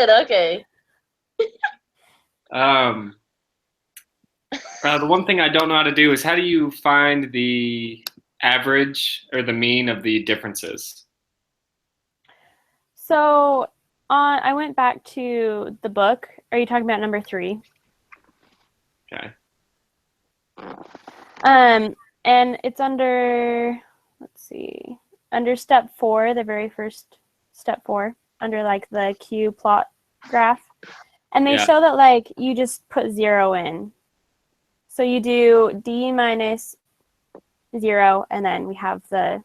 good. Okay. The one thing I don't know how to do is how do you find the average or the mean of the differences? So I went back to the book. Are you talking about number 3? Okay. And it's under, let's see, under step 4, the very first step 4, under like the Q plot graph. And they show that like you just put 0 in. So you do D minus 0, and then we have the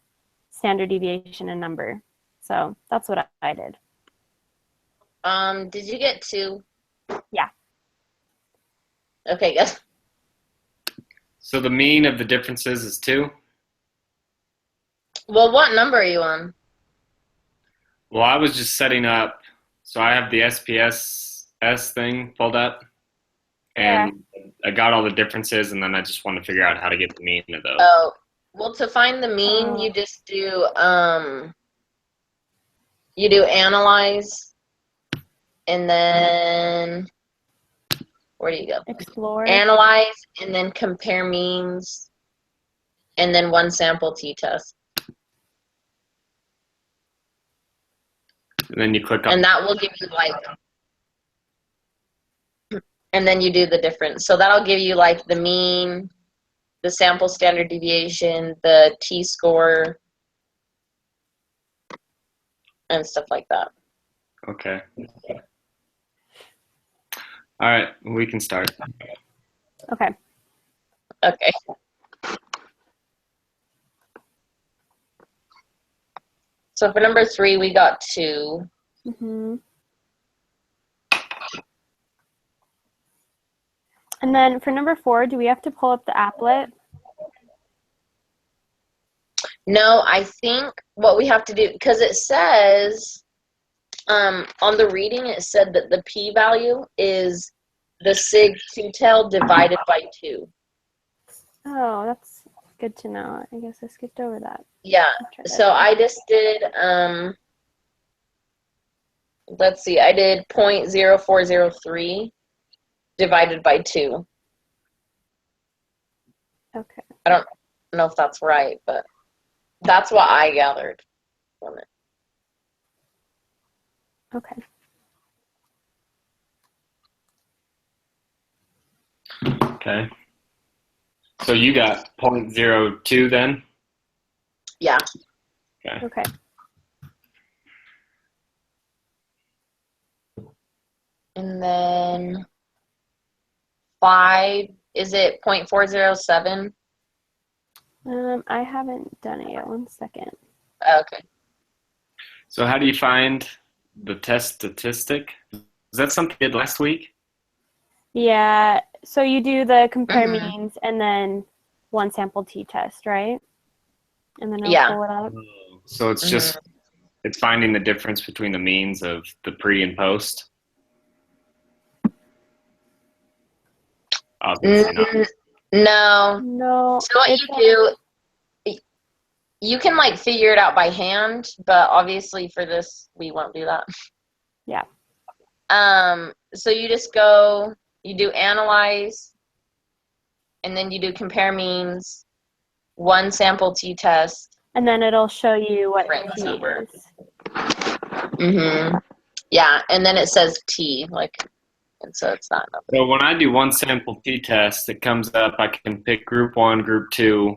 standard deviation and number. So that's what I did. Did you get 2? Yeah. Okay, good. So the mean of the differences is 2? Well, what number are you on? Well, I was just setting up, so I have the SPSS thing pulled up, and I got all the differences, and then I just want to figure out how to get the mean of those. Oh, well, to find the mean, you just do, analyze, and then, where do you go? Explore. Analyze, and then compare means, and then one sample t-test. And then you click on. And that will give you like, and then you do the difference. So that'll give you like the mean, the sample standard deviation, the t-score, and stuff like that. Okay. All right, we can start. Okay. Okay. So for number 3, we got 2. Mm-hmm. And then for number 4, do we have to pull up the applet? No, I think what we have to do, because it says, on the reading, it said that the p-value is the sig 2-tail divided by 2. Oh, that's good to know. I guess I skipped over that. Yeah, so I just did, let's see, I did 0.0403 divided by 2. Okay. I don't know if that's right, but that's what I gathered from it. Okay. Okay. So you got 0.02 then? Yeah. Okay. Okay. And then 5, is it 0.407? I haven't done it yet. 1 second. Okay. So how do you find the test statistic? Is that something you did last week? Yeah. So you do the compare means and then one sample t-test, right? And then it'll pull it up. So it's just it's finding the difference between the means of the pre and post. Obviously not. No. So what you do, you can like figure it out by hand, but obviously for this we won't do that. Yeah. So you just go, you do analyze, and then you do compare means, one sample t-test. And then it'll show you what t number is. Yeah, and then it says t, like, and so it's that number. So when I do one sample t-test, it comes up, I can pick group 1, group 2.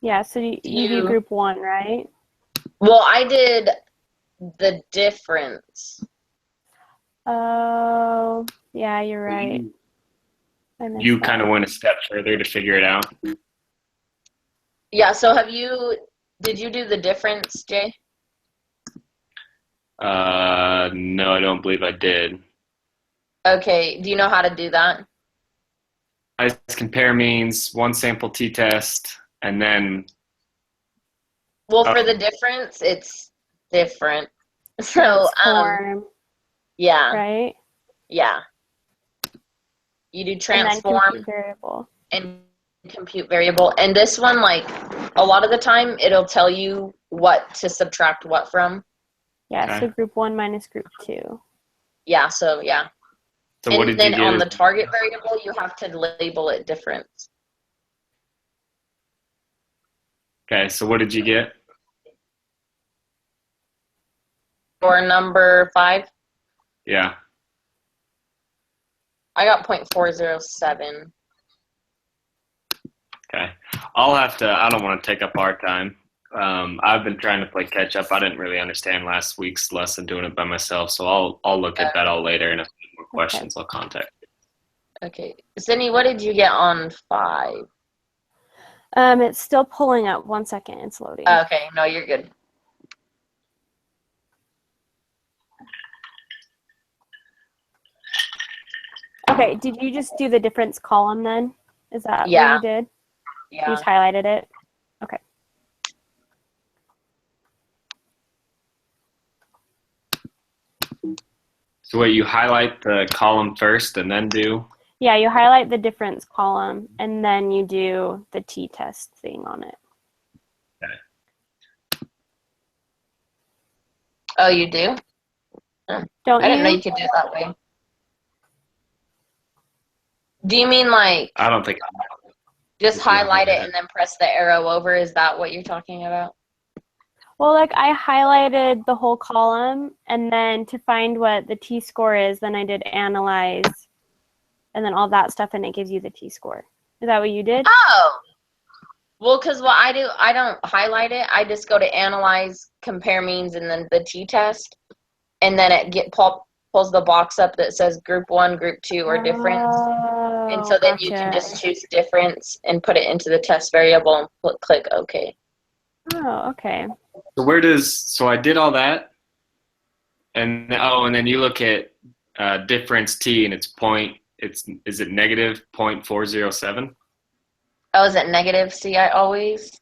Yeah, so you do group 1, right? Well, I did the difference. Oh, yeah, you're right. You kind of went a step further to figure it out. Yeah, so did you do the difference, Jay? No, I don't believe I did. Okay, do you know how to do that? I just compare means, one sample t-test, and then... Well, for the difference, it's different. So, yeah. Right? Yeah. You do transform and compute variable. And this one, like, a lot of the time, it'll tell you what to subtract what from. Yeah, Okay. so group 1 minus group 2. Yeah, so yeah. So what And did you then get? on the target variable, you have to label it difference. Okay, so what did you get? For number 5, Yeah. I got 0.407. Okay. I don't want to take up our time. I've been trying to play catch up. I didn't really understand last week's lesson doing it by myself, so I'll look at that all later, and if I have more questions, I'll contact you. Okay. Sydney, what did you get on 5? It's still pulling up. 1 second, it's loading. Okay, no, you're good. Okay, did you just do the difference column then? Is that Yeah. what you did? You Yeah. just highlighted it? Okay. So what, you highlight the column first and then do? Yeah, you highlight the difference column and then you do the t-test thing on it. Oh, you do? Don't I didn't know you? you could do it that way. Do you mean like I don't think. just highlight it and then press the arrow over? Is that what you're talking about? Well, like I highlighted the whole column and then to find what the t-score is, then I did analyze and then all that stuff and it gives you the t-score. Is that what you did? Oh. Well, because what I do, I don't highlight it. I just go to analyze, compare means, and then the t-test. And then it pulls the box up that says group 1, group 2, or difference. And so then you can just choose difference and put it into the test variable and click OK. Oh, okay. So I did all that, and then you look at difference t, and is it negative 0.407? Oh, is it negative? See, I always.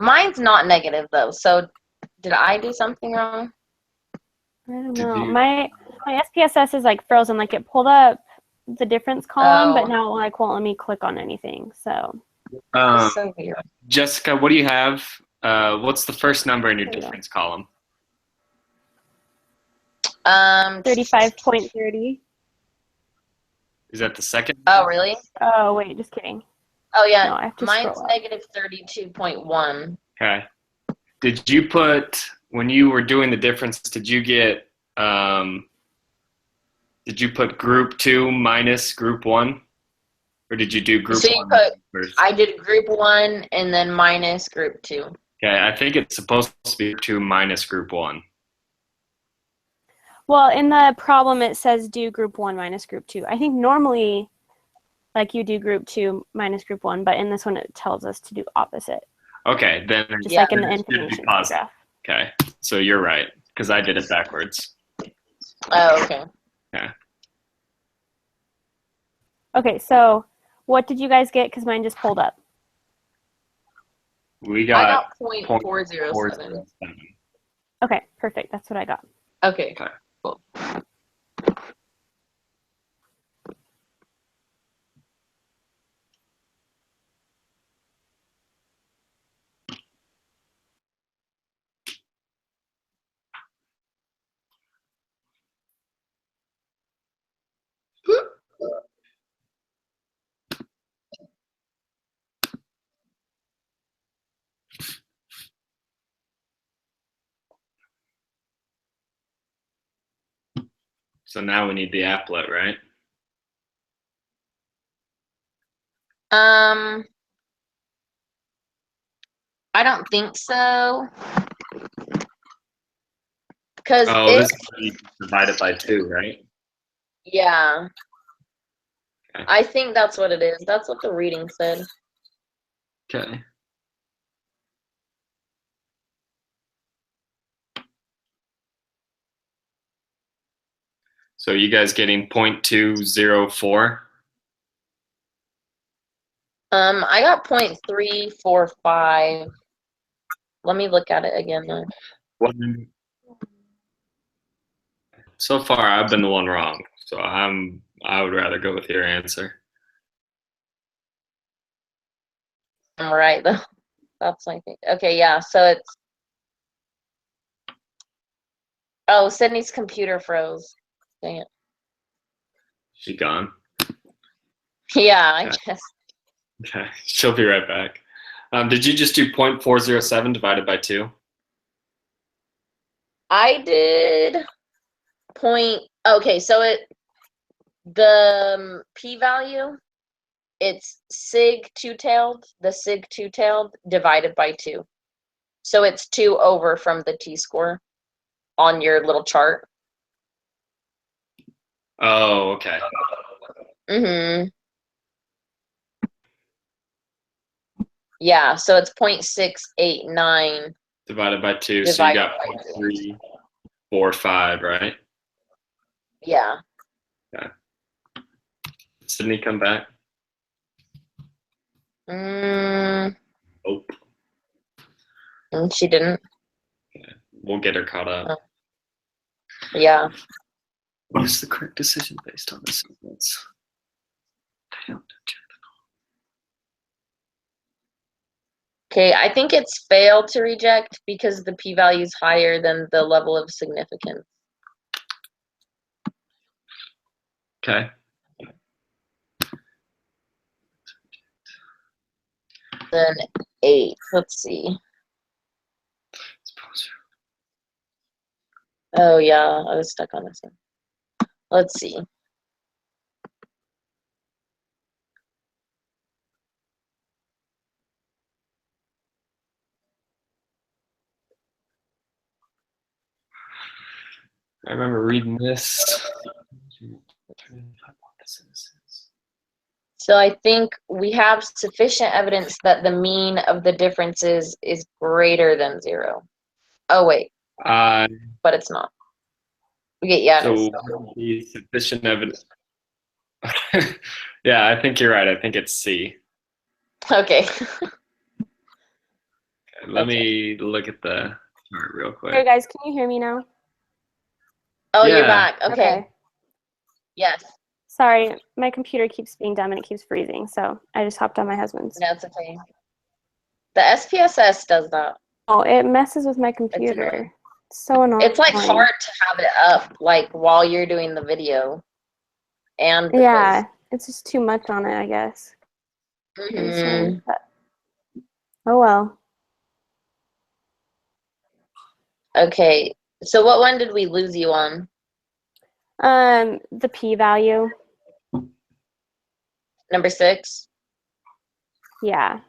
Mine's not negative though. So did I do something wrong? I don't know. My SPSS is like frozen. Like it pulled up the difference column, but now like won't let me click on anything. So. That's so weird. Jessica, what do you have? What's the first number in your difference column? 35.30. Is that the second? Oh, really? Oh, wait, just kidding. Oh, yeah. No, I have to mine's scroll up. negative 32.1. Okay. Did you when you were doing the difference, did you put group 2 minus group 1? Or did you do group 1 first? I did group 1 and then minus group 2. Okay, I think it's supposed to be 2 minus group 1. Well, in the problem, it says do group 1 minus group 2. I think normally, like you do group 2 minus group 1, but in this one, it tells us to do opposite. Okay, then just like in the information paragraph. Okay, so you're right, because I did it backwards. Oh, okay. Yeah. Okay, so what did you guys get? Because mine just pulled up. I got 0.407. Okay, perfect. That's what I got. Okay. Cool. So now we need the applet, right? I don't think so. Because this is divided by 2, right? Yeah. Okay. I think that's what it is. That's what the reading said. Okay. So you guys getting 0.204? I got 0.345. Let me look at it again though. So far, I've been the one wrong. So I would rather go with your answer. I'm right though. That's my thing. Okay, yeah. So it's Oh, Sydney's computer froze. Dang it. She gone. Yeah, I Okay. guess. Okay, she'll be right back. Did you just do 0.407 divided by 2? I did point. Okay, so the p-value, it's sig two-tailed, the sig two-tailed divided by 2. So it's 2 over from the t-score on your little chart. Oh, okay. Mm-hmm. Yeah, so it's 0.689 Divided by 2, so you got divided by 2. 0.345, right? Yeah. Sydney, come back. Mm, Oh, and she didn't. we'll get her caught up. Yeah. What is the correct decision based on this sequence? Okay, I think it's fail to reject because the p-value is higher than the level of significance. Okay. Then 8. Let's see. Oh yeah, I was stuck on this one. Let's see. I remember reading this. So I think we have sufficient evidence that the mean of the differences is greater than 0. Oh wait, Uh, but it's not. Yeah, it is. so the sufficient evidence. Yeah, I think you're right. I think it's C. Okay. Let me look at the chart real quick. Hey guys, can you hear me now? Oh, you're Yeah. back. Okay. Yes. Sorry, my computer keeps being dumb and it keeps freezing, so I just hopped on my husband's. No, it's okay. The SPSS does that. Oh, it messes with my computer. annoying. It's so annoying. It's like hard to have it up like while you're doing the video and the Yeah, it's just too much on it, I guess. quiz. It's Mhm. fine, but- oh well. Okay. So what one did we lose you on? The p-value. Number 6? Yeah.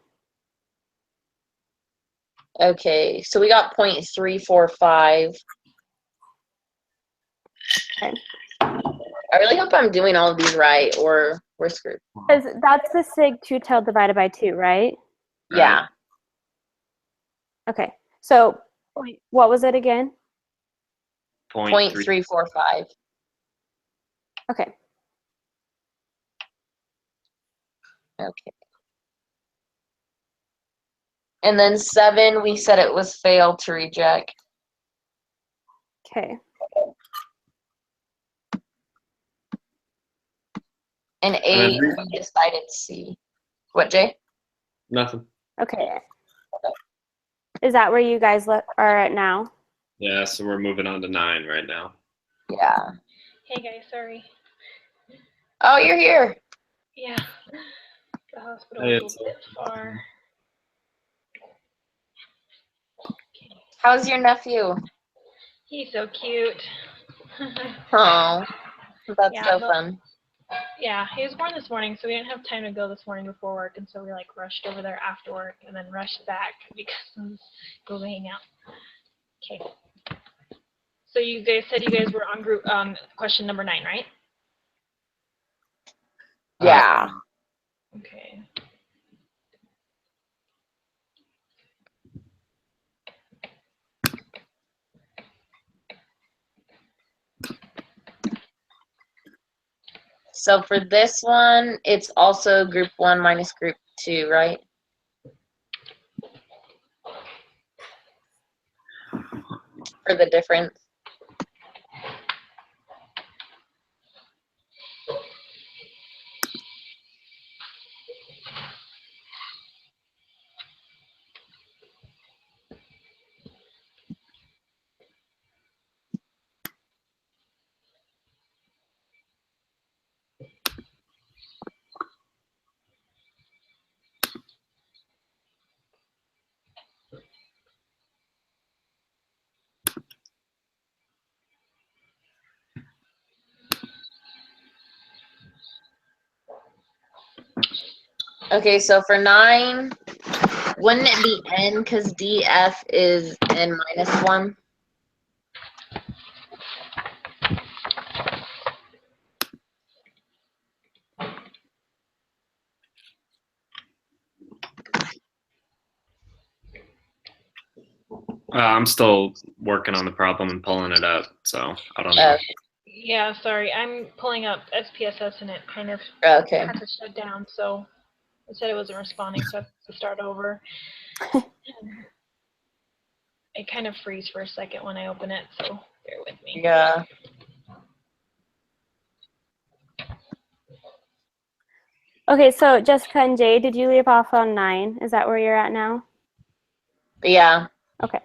Okay. So we got 0.345. Okay. I really hope I'm doing all of these right or we're screwed. Because that's the sig two-tailed divided by 2, right? Yeah. Okay. So what was it again? 0.345. Okay. Okay. And then 7, we said it was fail to reject. Okay. And 8, we decided C. What, Jay? Nothing. Okay. Is that where you guys are at now? Yeah, so we're moving on to 9 right now. Yeah. Hey guys, sorry. Oh, you're here. Yeah, the hospital Hey, was a bit far. How's your nephew? He's so cute. Oh, that's Yeah, so but- fun. Yeah, he was born this morning, so we didn't have time to go this morning before work, and so we like rushed over there after work and then rushed back because go hang out. Okay. So you guys said you guys were on group question number 9, right? Yeah. Okay. So for this one, it's also group 1 minus group 2, right? For the difference. Okay, so for 9, wouldn't it be n because df is n minus 1? I'm still working on the problem and pulling it up, so I don't know. Yeah, sorry. I'm pulling up SPSS and it kind of Okay. had to shut down, so it said it wasn't responding, so I have to start over. It kind of freezes for a second when I open it, so bear with me. Yeah. Okay, so Jessica and Jay, did you leave off on 9? Is that where you're at now? Yeah. Okay.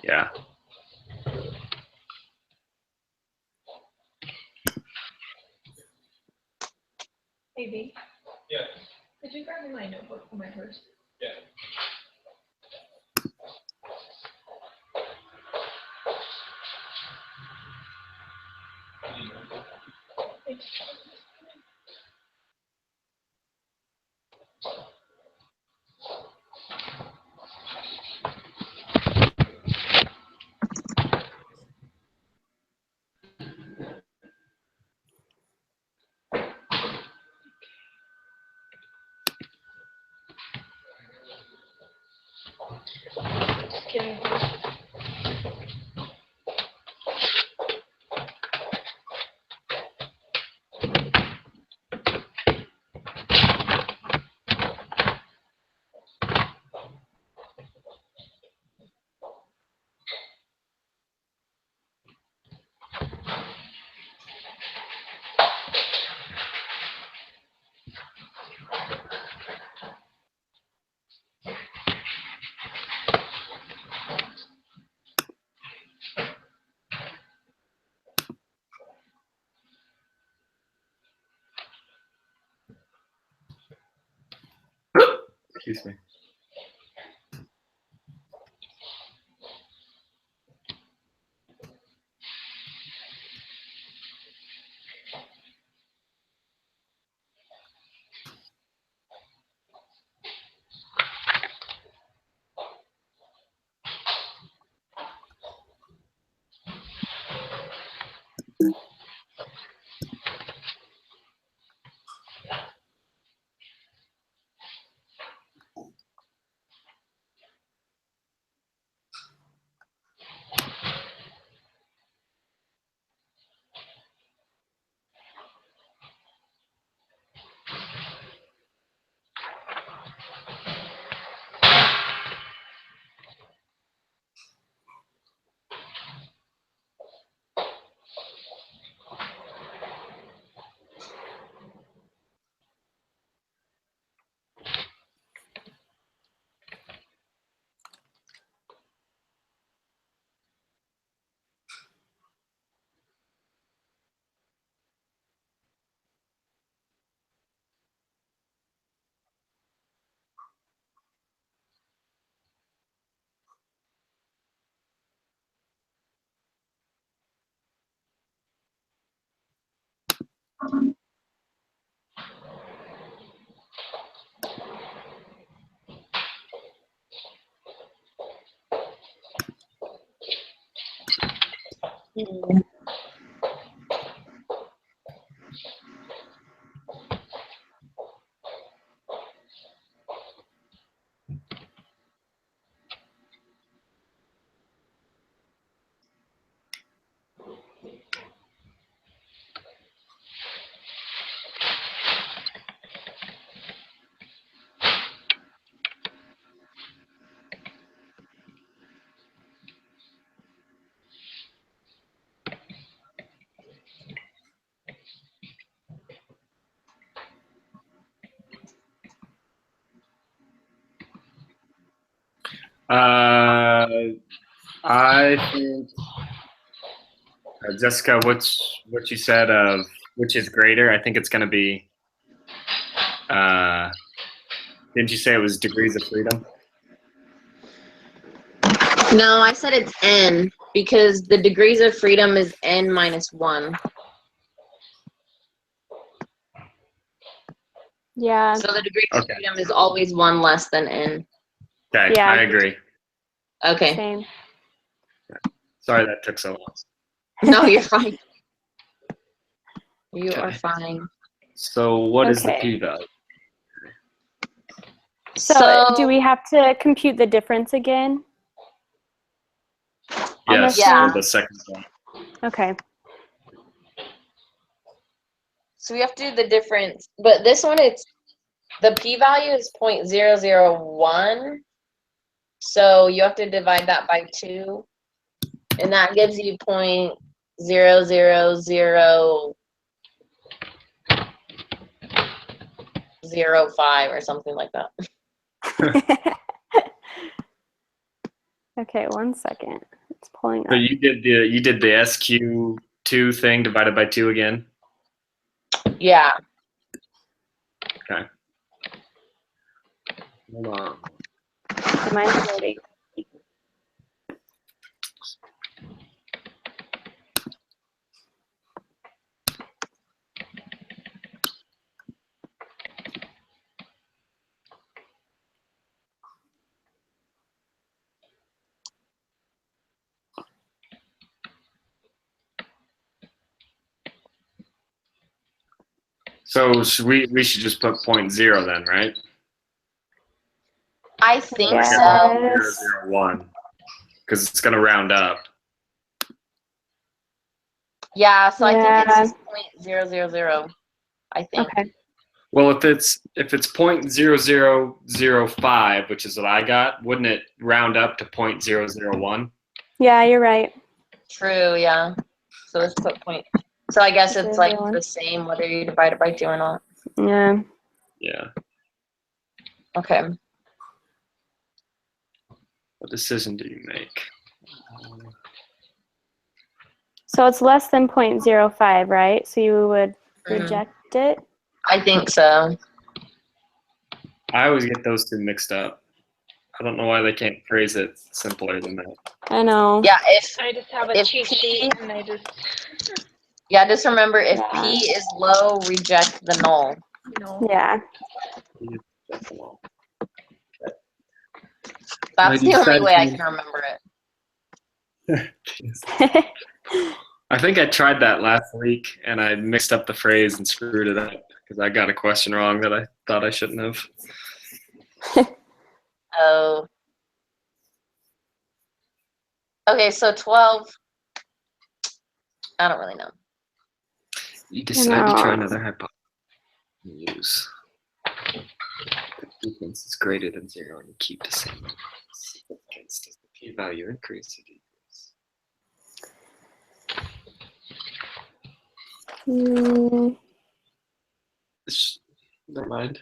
Yeah. Maybe. Yeah. Could you grab me my notebook from my purse? Yeah. Thanks. Just kidding. Excuse me. I think Jessica, what you said of which is greater? I think it's going to be. Didn't you say it was degrees of freedom? No, I said it's n because the degrees of freedom is n minus 1. Yeah. So the degree of Okay. freedom is always 1 less than n. Okay, Yeah. I agree. Okay. Same. Sorry that took so long. No, you're fine. You Okay. are fine. So what is the Okay. p-value? So, do we have to compute the difference again? On Yes, this Yeah. for the second one. Okay. So we have to do the difference, but this one it's the p-value is 0.001. So you have to divide that by 2, and that gives you 0.00005 or something like that. Okay, 1 second. It's pulling So up. you did the SQ2 thing divided by 2 again? Yeah. Okay. Hold on. Mine's loading. So we should just put 0.0 then, right? I think Yeah. so. Yes. 0.001, because it's going to round up. Yeah, so I think it's Yeah. just 0.000. I think. Okay. Well, if it's 0.0005, which is what I got, wouldn't it round up to 0.001? Yeah, you're right. True, yeah. So let's put point. So I guess it's like 0.001. the same whether you divide it by 2 or not. Yeah. Yeah. Okay. What decision do you make? So it's less than 0.05, right? So you would Mhm. reject it? I think so. I always get those two mixed up. I don't know why they can't phrase it simpler than that. I know. Yeah, if I just have a If cheat P- sheet and I just, just remember if Yeah. P is low, reject the null. Yeah. That's the only way I can remember it. I think I tried that last week and I mixed up the phrase and screwed it up because I got a question wrong that I thought I shouldn't have. Oh. Okay, so 12. I don't really know. You decide to try No. another hypothesis. Use the sequence is greater than 0 and you keep the same significance. Does the p-value increase or decrease? Never mind.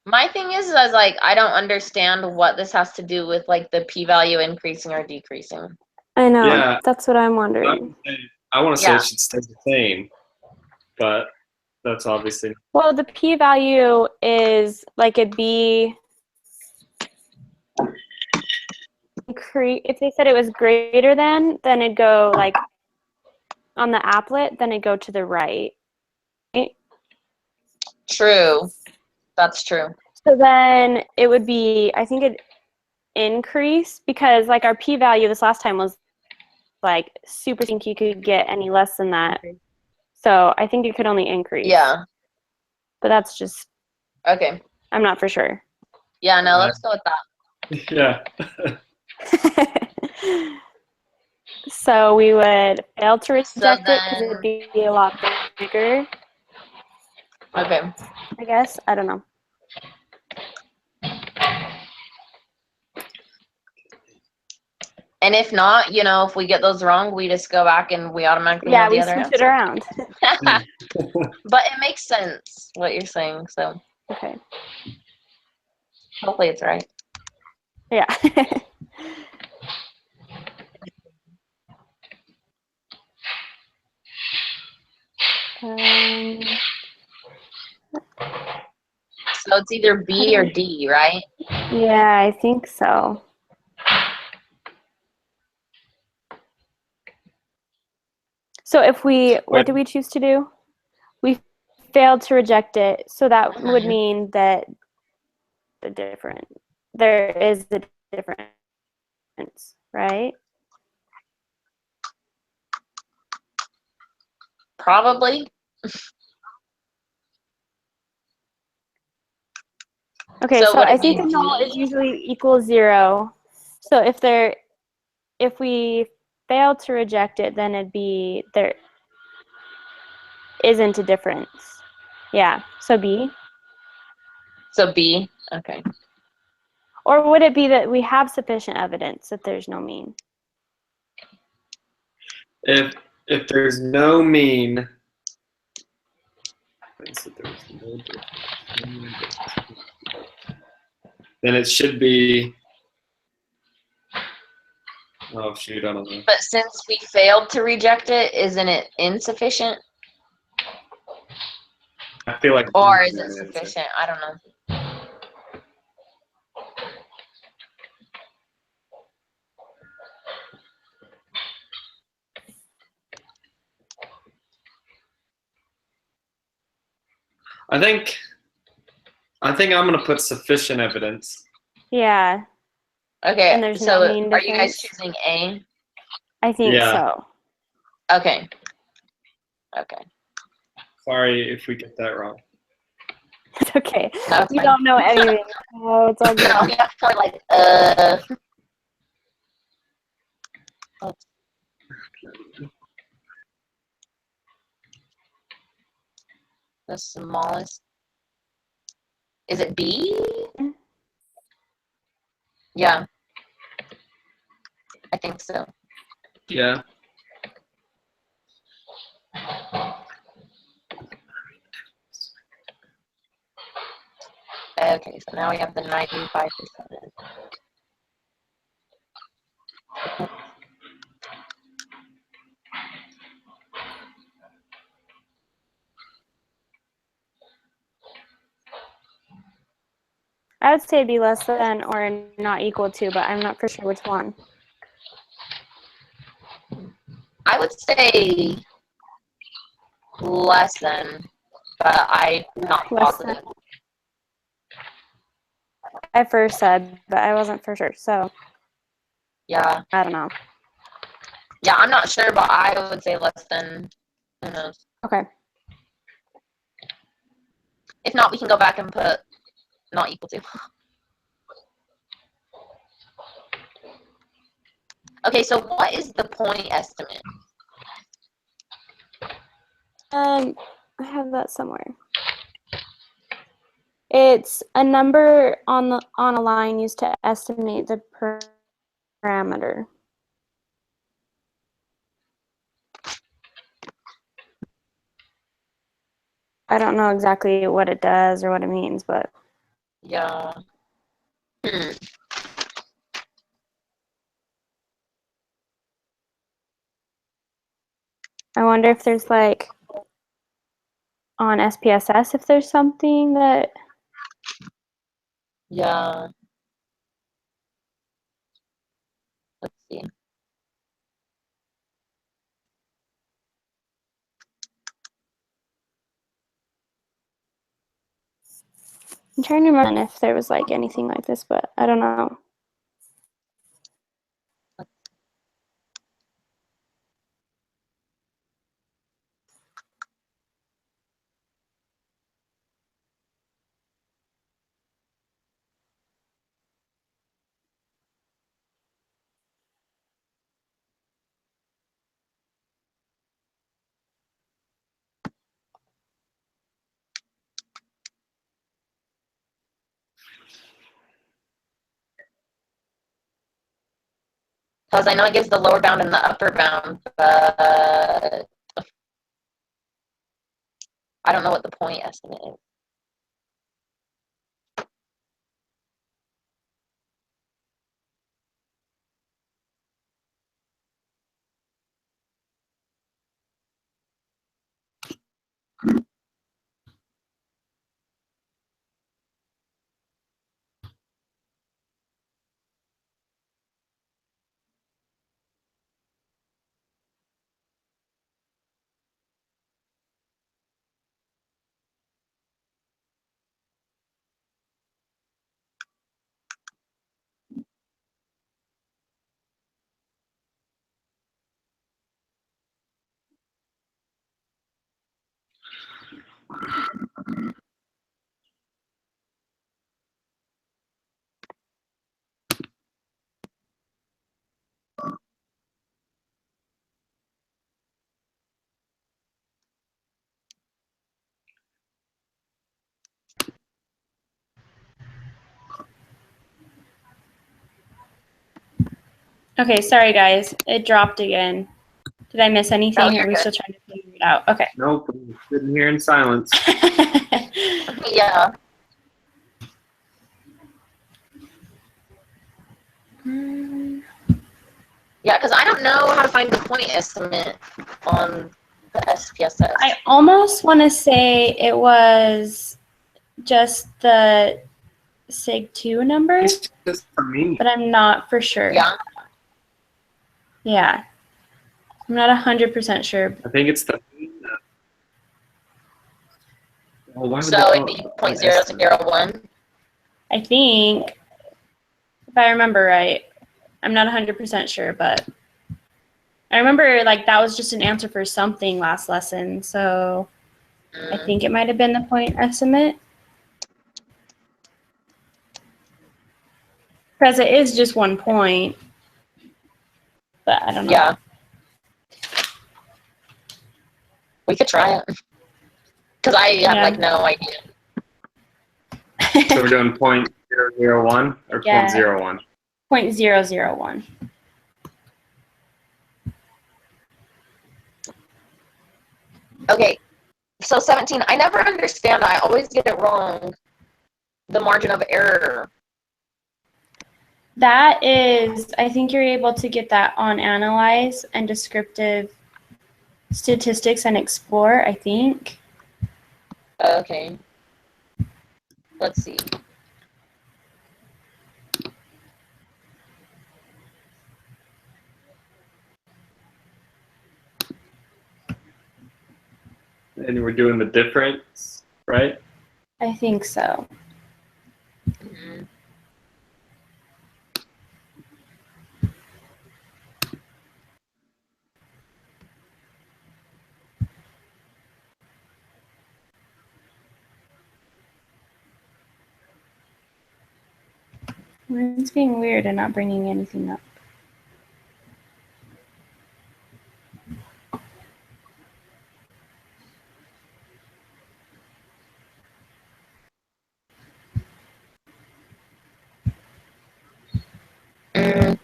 My thing is I was like, I don't understand what this has to do with like the p-value increasing or decreasing. I know. Yeah. That's what I'm wondering. I want to say Yeah. it should stay the same, but that's obviously Well, the p-value is like it'd be if they said it was greater than, then it'd go like on the applet, then it'd go to the right. True. That's true. So then it would be, I think it'd increase because like our p-value this last time was like super stinky, you could get any less than that. So I think it could only increase. Yeah. But that's just, Okay. I'm not for sure. Yeah, no, let's go with that. yeah. So we would fail to reject it because then- it'd be a lot bigger, Okay. I guess. I don't know. And if not, if we get those wrong, we just go back and we automatically Yeah, have the we other switch it answer. around. But it makes sense what you're saying, so Okay. hopefully it's right. Yeah. um, So it's either B or D, right? yeah, I think so. So if we, what do we choose to do? We failed to reject it. So that would Mhm. mean that there is a difference, right? Probably. Okay, So so would I it be think a null is D? usually equals 0. So if we fail to reject it, then it'd be there isn't a difference. Yeah, so B. So B. Okay. Or would it be that we have sufficient evidence that there's no mean? If there's no mean, then it should be. Oh shoot, I don't know. But since we failed to reject it, isn't it insufficient? I feel like. Or is it sufficient? I don't know. I think I'm gonna put sufficient evidence. Yeah, Okay, and there's so no mean are you guys difference. choosing A? I think Yeah. so. Okay. Okay. Sorry if we get that wrong. It's okay. No, it's We fine. don't know anything. Oh, it's all good. No, yeah, for like the smallest. Is it B? Yeah. I think so. Yeah. Okay, so now we have the 95%. I would say be less than or not equal to, but I'm not for sure which one. I would say less than, but I'm not Less than. positive. I first said, but I wasn't for sure. So Yeah. I don't know. Yeah, I'm not sure, but I would say less than. Who knows? Okay. If not, we can go back and put not equal to. Okay, so what is the point estimate? I have that somewhere. It's a number on a line used to estimate the parameter. I don't know exactly what it does or what it means, but Yeah. I wonder if there's like on SPSS if there's something that Yeah. Let's see. I'm trying to remember if there was like anything like this, but I don't know. Because I know it gives the lower bound and the upper bound, but I don't know what the point estimate is. Okay, sorry guys. It dropped again. Did I miss anything? Oh, Or you're are we good. still trying to figure it out? Okay. Nope, I'm sitting here in silence. Yeah. Yeah, because I don't know how to find the point estimate on the SPSS. I almost want to say it was just the SIG2 number, It's just for me. but I'm not for sure. Yeah. Yeah. I'm not 100% sure. I think it's the mean. Well, why would So they it'd be call it 0.001. I think, if I remember right, I'm not 100% sure, but I remember like that was just an answer for something last lesson. So I think it might have been the point estimate. Because it is just 1 point. But I don't know. Yeah. We could try it. Because I have Yeah. like no idea. So we're doing 0.001 or Yeah. 0.01? 0.001. Okay. So 17, I never understand. I always get it wrong. The margin of error. That is, I think you're able to get that on Analyze and Descriptive Statistics and Explore, I think. Okay. Let's see. And we're doing the difference, right? I think so. Mhm. It's being weird and not bringing anything up. Mm.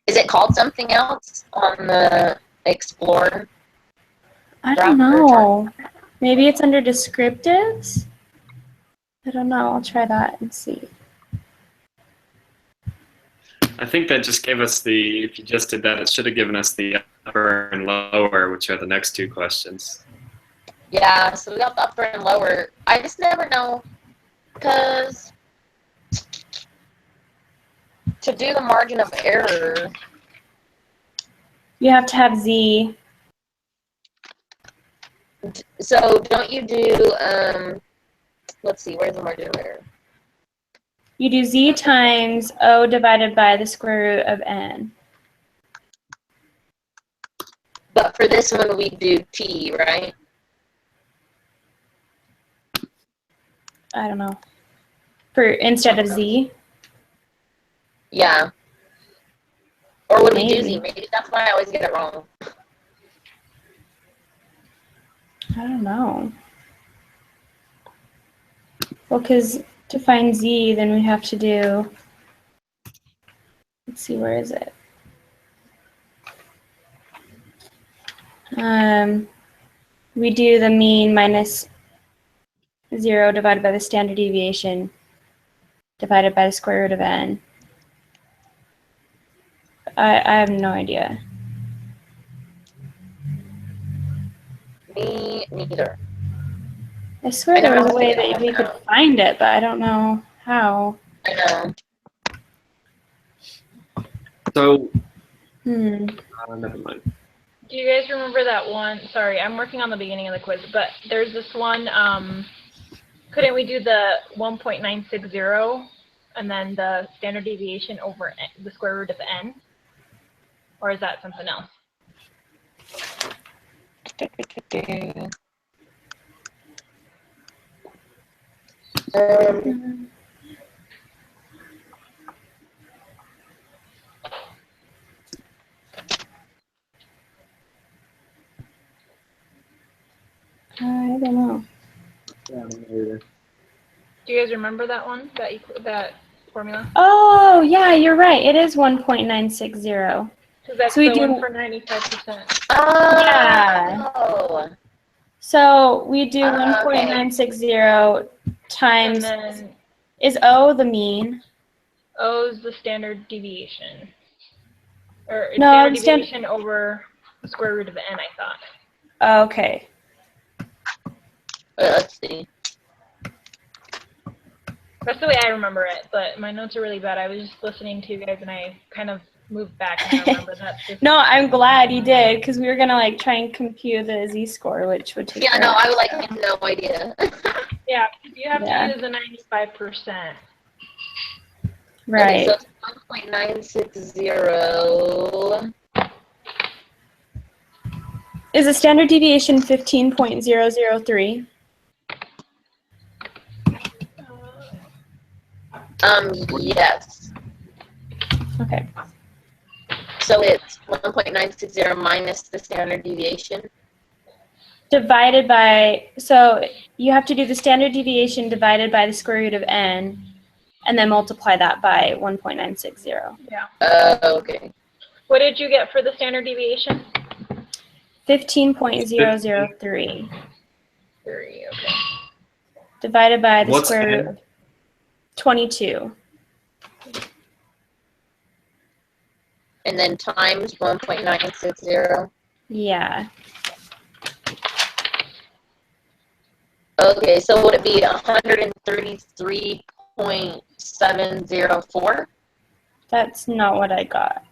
Is it called something else on the Explorer? I don't know. Maybe it's under Descriptives? I don't know. I'll try that and see. I think that just gave us the, if you just did that, it should have given us the upper and lower, which are the next two questions. Yeah, so we got the upper and lower. I just never know. Because to do the margin of error, You have to have Z. so don't you do, let's see, where's the margin of error? You do Z times O divided by the square root of N. But for this one, we do T, right? I don't know. For instead of Z. Yeah. Or would we do Maybe. Z? Maybe that's why I always get it wrong. I don't know. Well, because to find Z, then we have to do, let's see, where is it? We do the mean minus 0 divided by the standard deviation divided by the square root of N. I have no idea. Me neither. I swear I there never was a way figured that we it could out. find it, but I don't know how. I know. So, Never mind. Do you guys remember that one? Sorry, I'm working on the beginning of the quiz, but there's this one. Couldn't we do the 1.960 and then the standard deviation over the square root of n? Or is that something else? I don't know. Yeah, I don't know either. Do you guys remember that one? That formula? Oh, yeah, you're right. It is 1.960. Because that's So we the do- one for 95%. Yeah. Oh. So we do Okay. 1.960 times, And then is O the mean? O is the standard deviation. Or No, standard the stan- deviation over the square root of n, I thought. Okay. Let's see. That's the way I remember it, but my notes are really bad. I was just listening to you guys and I kind of moved back and I remember that's just No, I'm glad you did, because we were going to like try and compute the z-score, which would take Yeah, no, forever. I would like have no idea. yeah, you have Yeah. to use the 95%. Right. Okay, so it's 1.960. Is the standard deviation 15.003? Yes. Okay. So it's 1.960 minus the standard deviation. Divided by, so you have to do the standard deviation divided by the square root of n, and then multiply that by 1.960. Yeah. Okay. What did you get for the standard deviation? 15.003 3, okay. divided by the What's square root n? of 22. And then times 1.960. Yeah. Okay, so would it be 133.704? That's not what I got.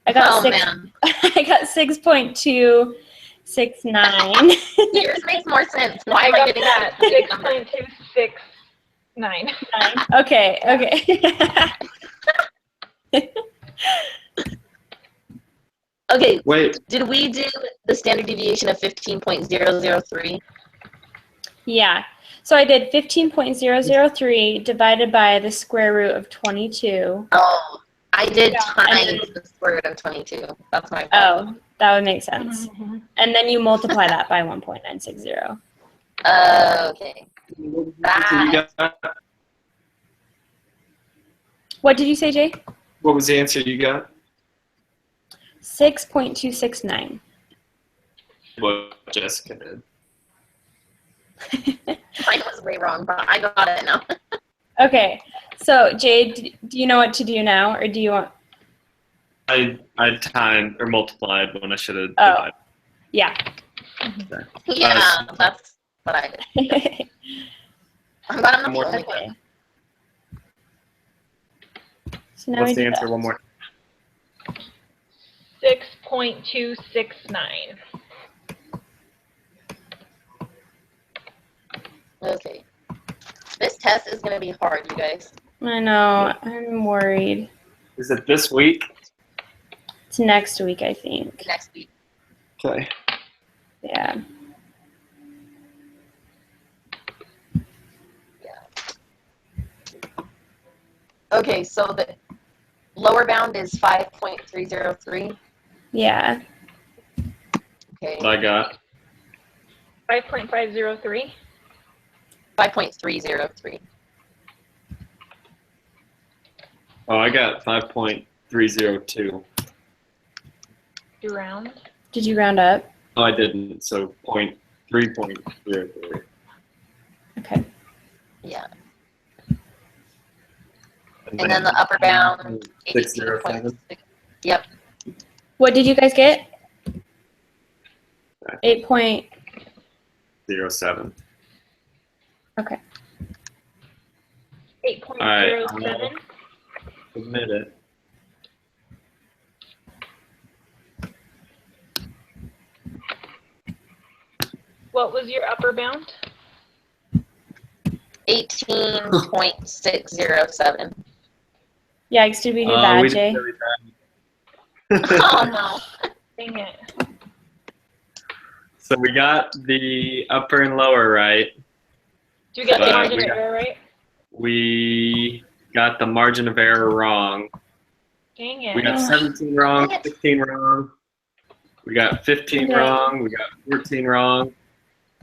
I got Oh, six. man. I got 6.269. Yours makes more sense. Why I am I got getting that. that big number? 6.269. Okay. Okay, Wait, did we do the standard deviation of 15.003? Yeah. So I did 15.003 divided by the square root of 22. Oh, I did Yeah. times the square root of 22. That's my problem. Oh, that would make sense. Mhm. And then you multiply that by 1.960. Okay. you got, What did you say, Jay? what was the answer you got? 6.269. What Jessica did. Mine was way wrong, but I got it now. Okay. So, Jay, do you know what to do now, or do you want? I timed or multiplied when I should have Oh. divided. Yeah. Yeah, that's what I did. I'm glad I'm not More- the only one. Okay. So now What's we the do answer? that. One more. 6.269. Okay. This test is going to be hard, you guys. I know. I'm worried. Is it this week? It's next week, I think. Next week. Okay. Yeah. Okay, so the lower bound is 5.303. Yeah. Okay. What I got? 5.503. 5.303. Oh, I got 5.302. Do round. Did you round up? No, I didn't. So 3.03. Okay. Yeah. And then the upper bound, 607. 18.6. Yep. What did you guys get? 8 point. 07. Okay. 8.07. Submit it. What was your upper bound? 18.607. Yikes, did we do bad, we Jay? did really bad. Oh, no. Dang it. So we got the upper and lower right. Do you get the But margin we of got- error right? We got the margin of error wrong. Dang it. We got 17 wrong, 16 wrong. We got 15 Yeah. wrong. We got 14 wrong,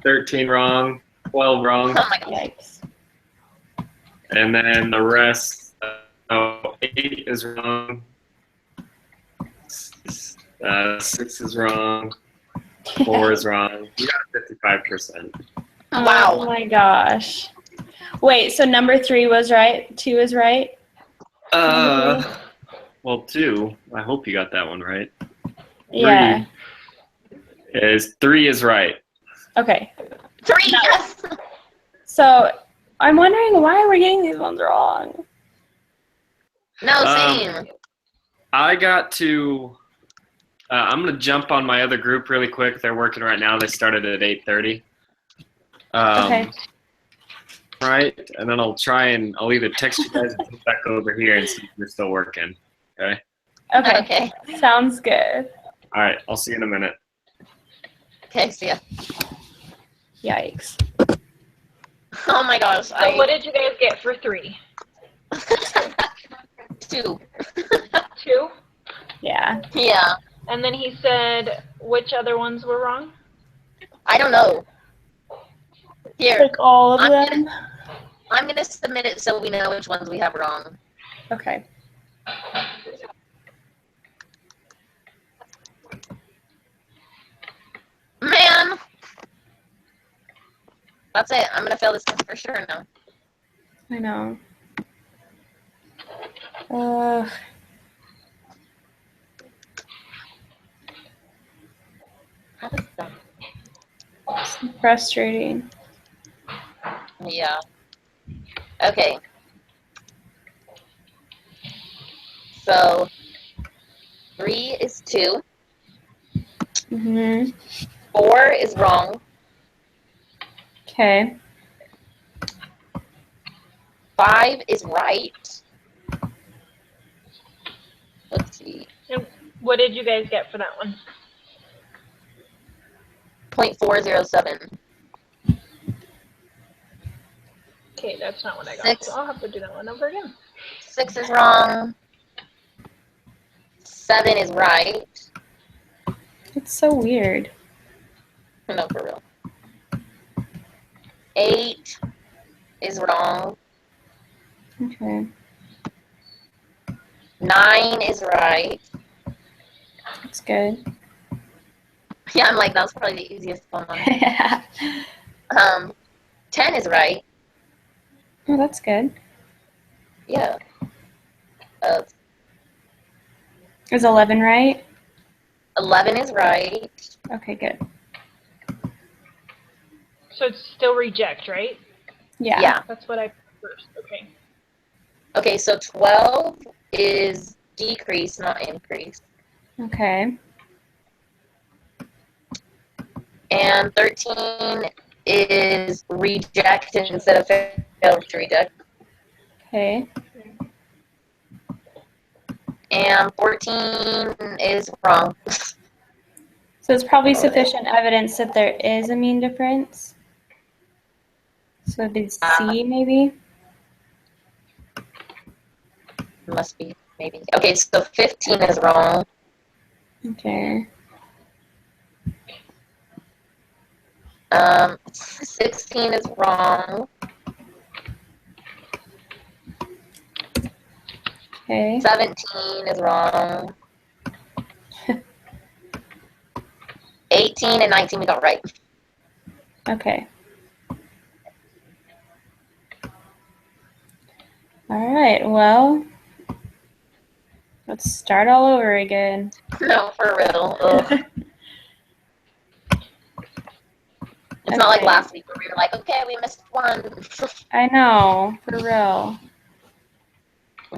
13 wrong, 12 wrong, Oh, my God. Yikes. and then the rest No, 8 is wrong. 6 is wrong. 4 is wrong. You got 55%. Oh Wow. my gosh. Wait, so number 3 was right? 2 is right? Well, 2. I hope you got that one right. Yeah. 3 is right. Okay. 3, yes. So I'm wondering why we're getting these ones wrong. No, same. I got to. I'm gonna jump on my other group really quick. They're working right now. They started at 8:30. Okay. Right, and then I'll either text you guys and jump back over here and see if you're still working. Okay. Okay. Okay. Sounds good. All right. I'll see you in a minute. Okay, see ya. Yikes. Oh my gosh. So what did you guys get for 3? 2. 2? Yeah. Yeah. And then he said which other ones were wrong? I don't know. Here, Like all of I'm them? I'm gonna submit it so we know which ones we have wrong. Okay. Man. That's it. I'm gonna fail this one for sure now. I know. It's frustrating. Yeah. Okay. So 3 is 2. Mm-hmm. 4 is wrong. Okay. 5 is right. Let's see. And what did you guys get for that one? 0.407. Okay, that's not what I got. 6. So I'll have to do that one over again. 6 is wrong. 7 is right. It's so weird. No, for real. 8 is wrong. Okay. 9 is right. That's good. Yeah, I'm like, that was probably the easiest one. Yeah. 10 is right. Oh, that's good. Yeah. Is 11 right? 11 is right. Okay, good. So it's still reject, right? Yeah. Yeah. That's what I put first. Okay. Okay, so 12 is decrease, not increase. Okay. And 13 is reject instead of fail to reject. Okay. And 14 is wrong. So it's probably sufficient evidence that there is a mean difference. So it'd be C, maybe? Must be, maybe. Okay, so 15 is wrong. Okay. 16 is wrong. Okay. 17 is wrong. 18 and 19 we got right. Okay. All right, well, let's start all over again. No, for real. Ugh. It's not like Okay. last week where we were like, okay, we missed one. I know, for real.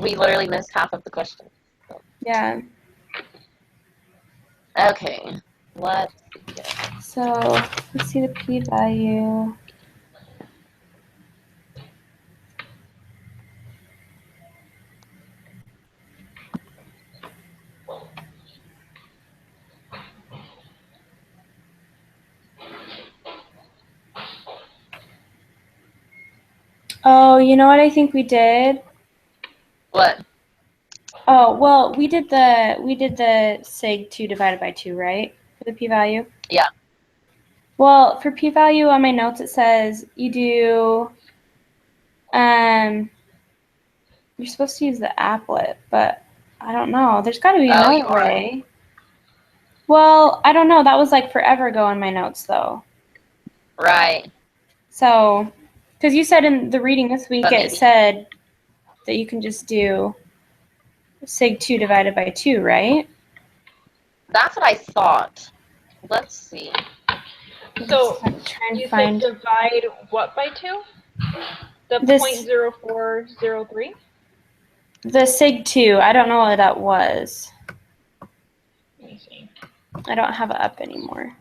We literally missed half of the question. Yeah. Okay, let's see. So let's see the p-value. Oh, you know what I think we did? What? Oh, well, we did the sig 2 divided by 2, right? For the p-value? Yeah. Well, for p-value on my notes it says you do you're supposed to use the applet, but I don't know. There's got to be Oh, you another are. way. Well, I don't know. That was like forever ago in my notes, though. Right. So, because you said in the reading this week, But it maybe. said that you can just do sig 2 divided by 2, right? That's what I thought. Let's see. So I'm trying you to find said divide what by 2? The This- 0.0403? the sig 2. I don't know what that was. Let me see. I don't have it up anymore.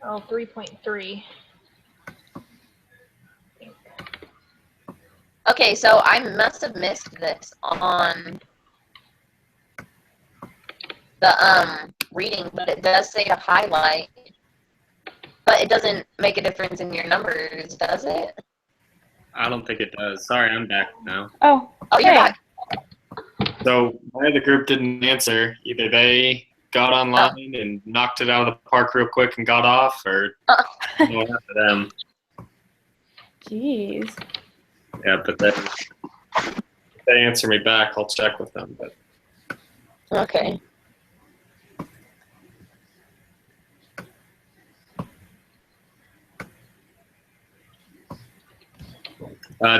Oh, 3.3. Okay, so I must have missed this on the reading, but it does say to highlight. But it doesn't make a difference in your numbers, does it? I don't think it does. Sorry, I'm back now. Oh, Oh, you're hey. back. So my other group didn't answer. Either they got online and knocked it out of the park real quick and got off, or no, not for them. Jeez. Yeah, but if they answer me back, I'll check with them. But Okay.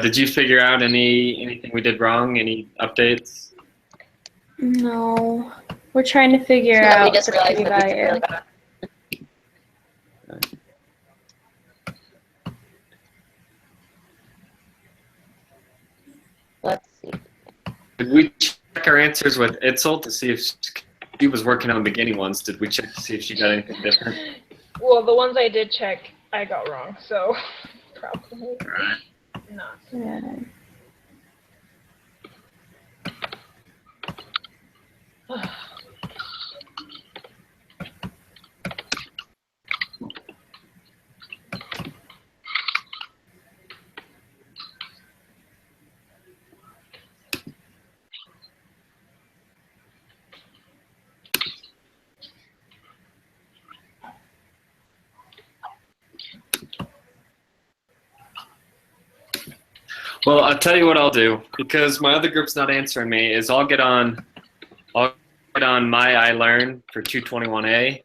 did you figure out anything we did wrong? Any updates? No. We're trying to figure So out we just the realized that we p-value. really got. Let's see. Did we check our answers with Itzel to see if she was working on the beginning ones? Did we check to see if she got anything different? Well, the ones I did check, I got wrong, so probably All right. not. Yeah. Well, I'll tell you what I'll do, because my other group's not answering me, is I'll get on my iLearn for 221A,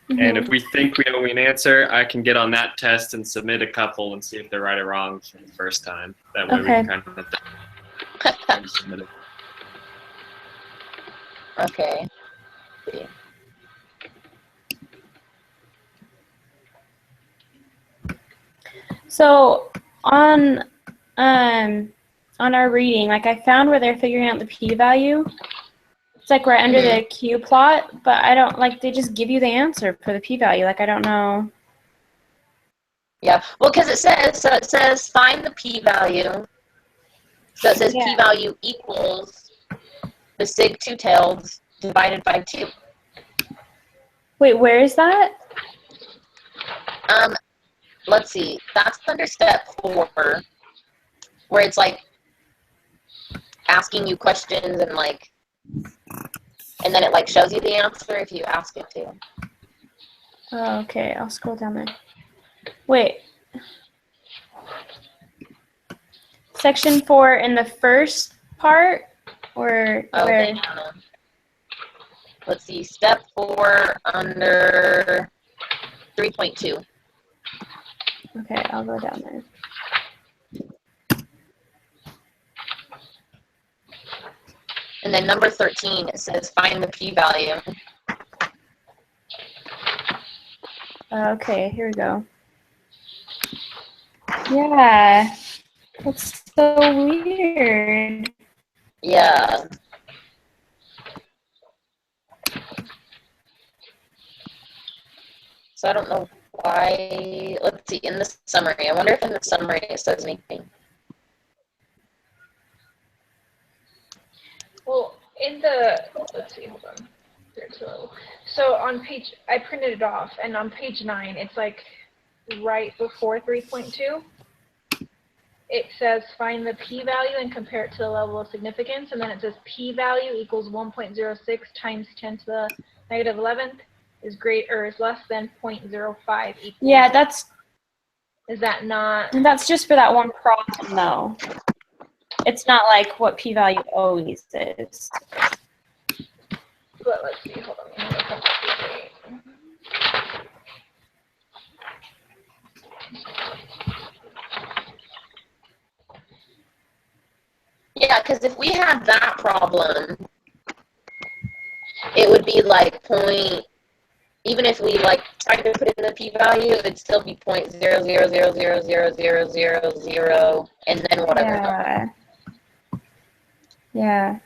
and if we think we know an answer, I can get on that test and submit a couple and see if they're right or wrong for the first time. That way Okay. we can kind of submit it. Okay. See. So on our reading, like I found where they're figuring out the p-value. It's like right under the Q plot, but I don't like they just give you the answer for the p-value. Like I don't know. Yeah. Well, because it says find the p-value. So it says Yeah. p-value equals the sig 2-tailed divided by 2. Wait, where is that? Let's see. That's under step 4, where it's like asking you questions and like, and then it like shows you the answer if you ask it to. Oh, okay, I'll scroll down there. Wait. Section 4 in the first part, or Oh, where? hang on. Let's see. Step 4 under 3.2. Okay, I'll go down there. And then number 13, it says find the p-value. Okay, here we go. Yeah, that's so weird. Yeah. So I don't know why. Let's see, in the summary. I wonder if in the summary it says anything. Well, in the, let's see, hold on. So on page, I printed it off, and on page 9, it's like right before 3.2. It says find the p-value and compare it to the level of significance, and then it says p-value equals 1.06 times 10 to the negative 11th is greater or is less than 0.05 equals. Yeah, that's Is that not? And that's just for that one problem, though. It's not like what p-value always is. But let's see. Hold on. Let me look up the Yeah, because if we had that problem, it would be like point. Even if we like tried to put in the p-value, it would still be 0.00000000, and then whatever. Yeah. Yeah.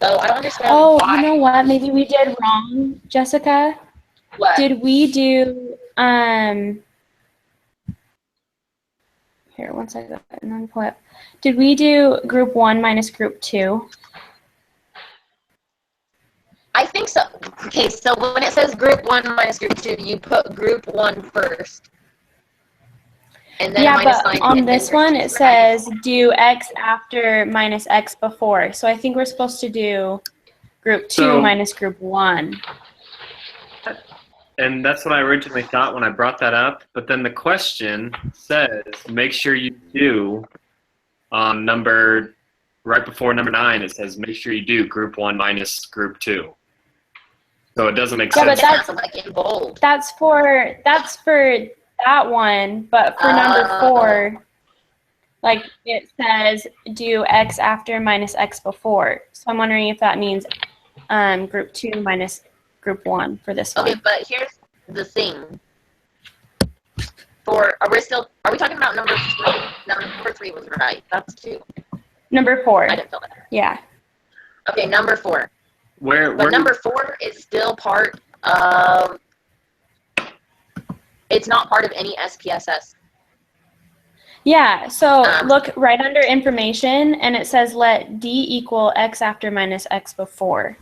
So I don't understand Oh, why. you know what? Maybe we did wrong, Jessica. What? Did we do here, one second, and then pull up. Did we do group 1 minus group 2? I think so. Okay, so when it says group 1 minus group 2, you put group 1 first. And then Yeah, minus but sign, on and then this group one 2, it right? says do x after minus x before. So I think we're supposed to do group 2 So- minus group 1. And that's what I originally thought when I brought that up. But then the question says, make sure you do on number, right before number 9, it says, make sure you do group 1 minus group 2. So it doesn't make Yeah, but sense. that's- like in bold. That's for that one, but for number 4, like it says do x after minus x before. So I'm wondering if that means group 2 minus group 1 for this Okay, one. but here's the thing. Are we talking about number 3? Number 3 was right. That's 2. Number 4. I didn't feel that. Yeah. Okay, number 4. Where But number 4 is still part of, it's not part of any SPSS. Yeah, so Um, look right under information, and it says let D equal x after minus x before.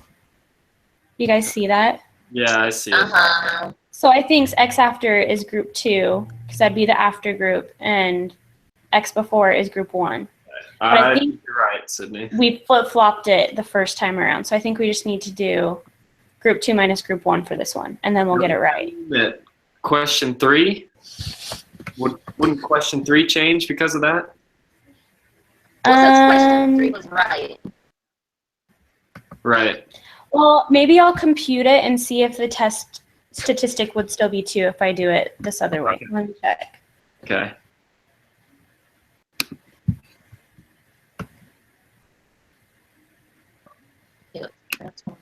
You guys see that? Yeah, I see it. Uh-huh. So I think x after is group 2, because that'd be the after group, and x before is group 1. I think- You're right, Sydney. We flip-flopped it the first time around, so I think we just need to do group 2 minus group 1 for this one, and then we'll get it right. Question 3? Wouldn't question 3 change because of that? Well, since question 3 Um, was right. Right. well, maybe I'll compute it and see if the test statistic would still be 2 if I do it this other way. Okay. Let me check. Okay. That's one.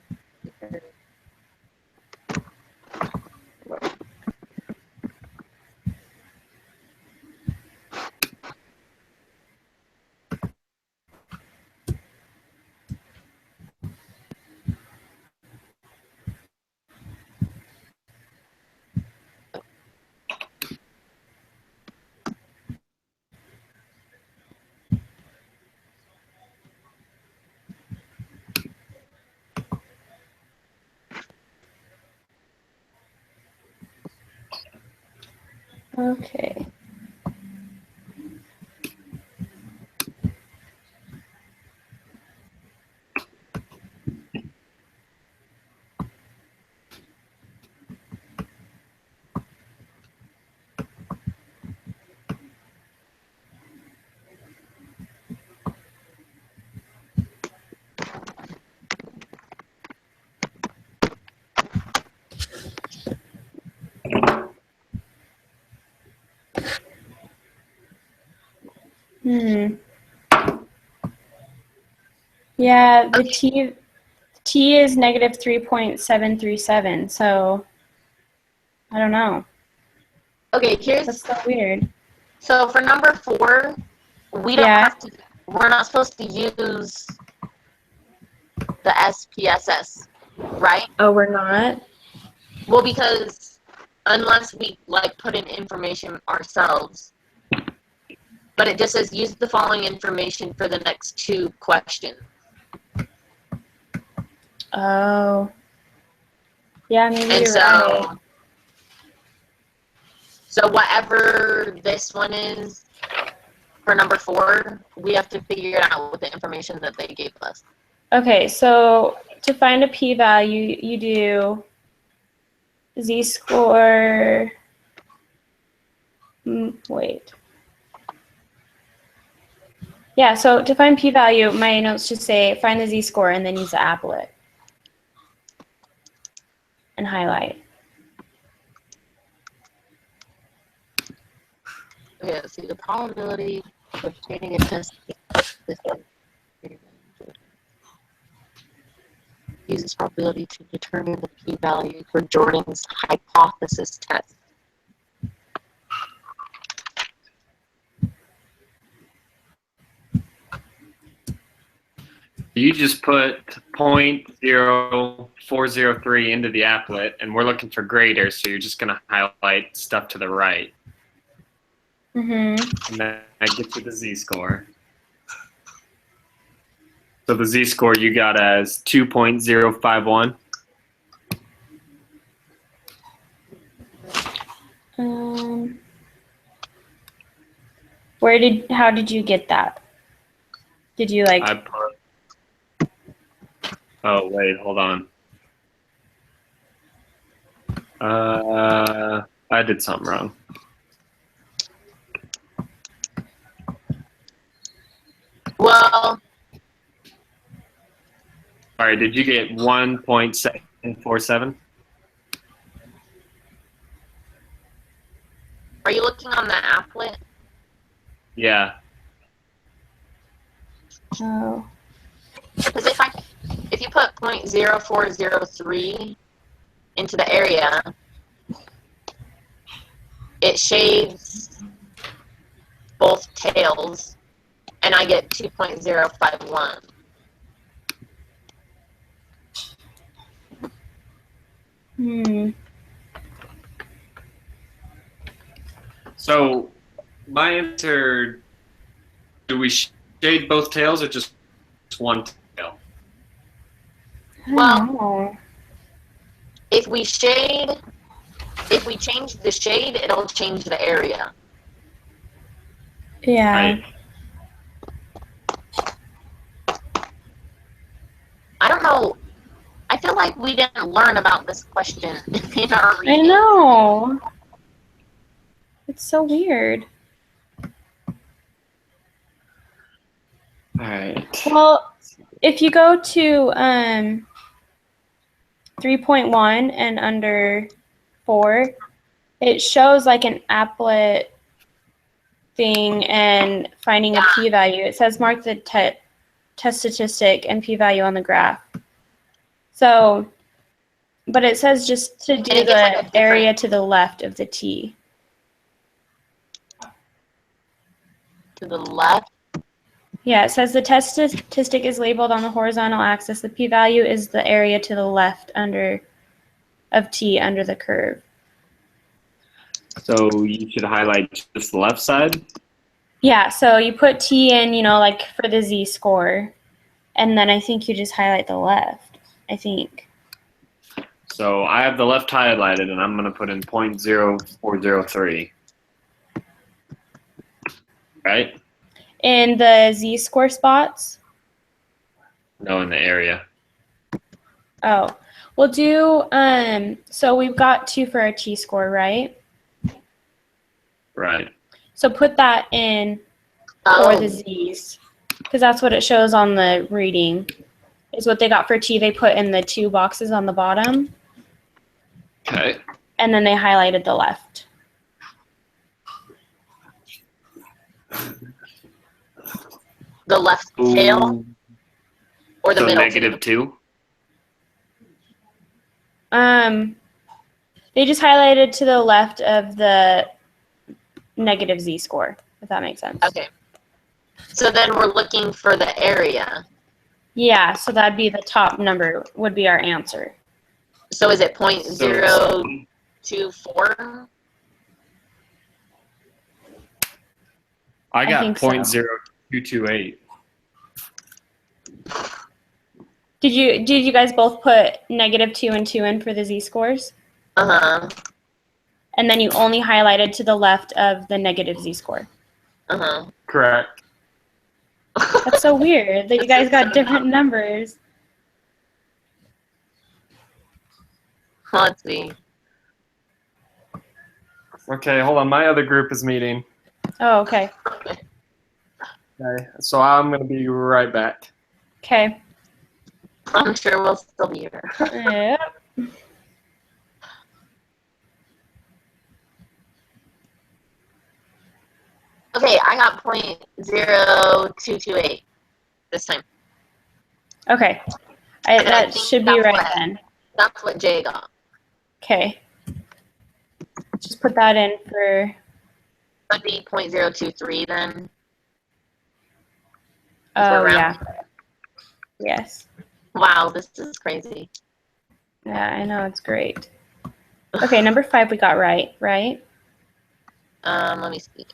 Okay. Yeah, the T is negative 3.737, so I don't know. Okay, That's so weird. so for number 4, we don't Yeah. have to, we're not supposed to use the SPSS, right? Oh, we're not? Well, because unless we like put in information ourselves, but it just says use the following information for the next 2 questions. Oh. Yeah, maybe And you're right. so whatever this one is for number 4, we have to figure it out with the information that they gave us. Okay, so to find a p-value, you do z-score. Wait. Yeah, so to find p-value, my notes just say find the z-score and then use the applet and highlight. Okay, let's see, the probability of obtaining a test uses probability to determine the p-value for Jordan's hypothesis test. You just put 0.0403 into the applet, and we're looking for graders, so you're just going to highlight stuff to the right. Mm-hmm. And that gets you the z-score. So the z-score you got as 2.051. How did you get that? Did you like? I put. Oh wait, hold on. I did something wrong. Well, Sorry, did you get 1.747? are you looking on the applet? Yeah. Oh. Because if you put 0.0403 into the area, it shades both tails, and I get 2.051. So my answer, do we shade both tails or just one tail? Well, if we change the shade, it'll change the area. Yeah. Right. I don't know. I feel like we didn't learn about this question in our I reading. know. It's so weird. All right. Well, if you go to 3.1 and under 4, it shows like an applet thing and finding a p-value. It says mark the test statistic and p-value on the graph. So, but it says just to do the area to the left of the t. To the left? Yeah, it says the test statistic is labeled on the horizontal axis. The p-value is the area to the left of t under the curve. So you should highlight just the left side? Yeah, so you put t in, like for the z-score, and then I think you just highlight the left, I think. So I have the left highlighted, and I'm going to put in 0.0403. Right? In the z-score spots? No, in the area. Oh, we'll do, so we've got 2 for our t-score, right? Right. So put that in for the z's, because that's what it shows on the reading, is what they got for t. They put in the 2 boxes on the bottom. Okay. And then they highlighted the left. The left tail? Or the so middle negative tail? 2? They just highlighted to the left of the negative z-score, if that makes sense. Okay. So then we're looking for the area. Yeah, so that'd be the top number would be our answer. So is it 0.024? I got think so. 0.0228. Did you guys both put -2 and 2 in for the z-scores? Uh-huh. And then you only highlighted to the left of the negative z-score. Uh-huh. Correct. That's so weird that you guys got different numbers. Let's see. Okay, hold on. My other group is meeting. Oh, okay. Okay, so I'm gonna be right back. Okay. I'm sure we'll still be here. Yep. Okay, I got 0.0228 this time. Okay. And I That think should be that's right what- then. That's what Jay got. Okay. Just put that in for. That'd be 0.023 then. Oh, round. yeah. Yes. Wow, this is crazy. Yeah, I know. It's great. Okay, number 5 we got right, right? Let me see.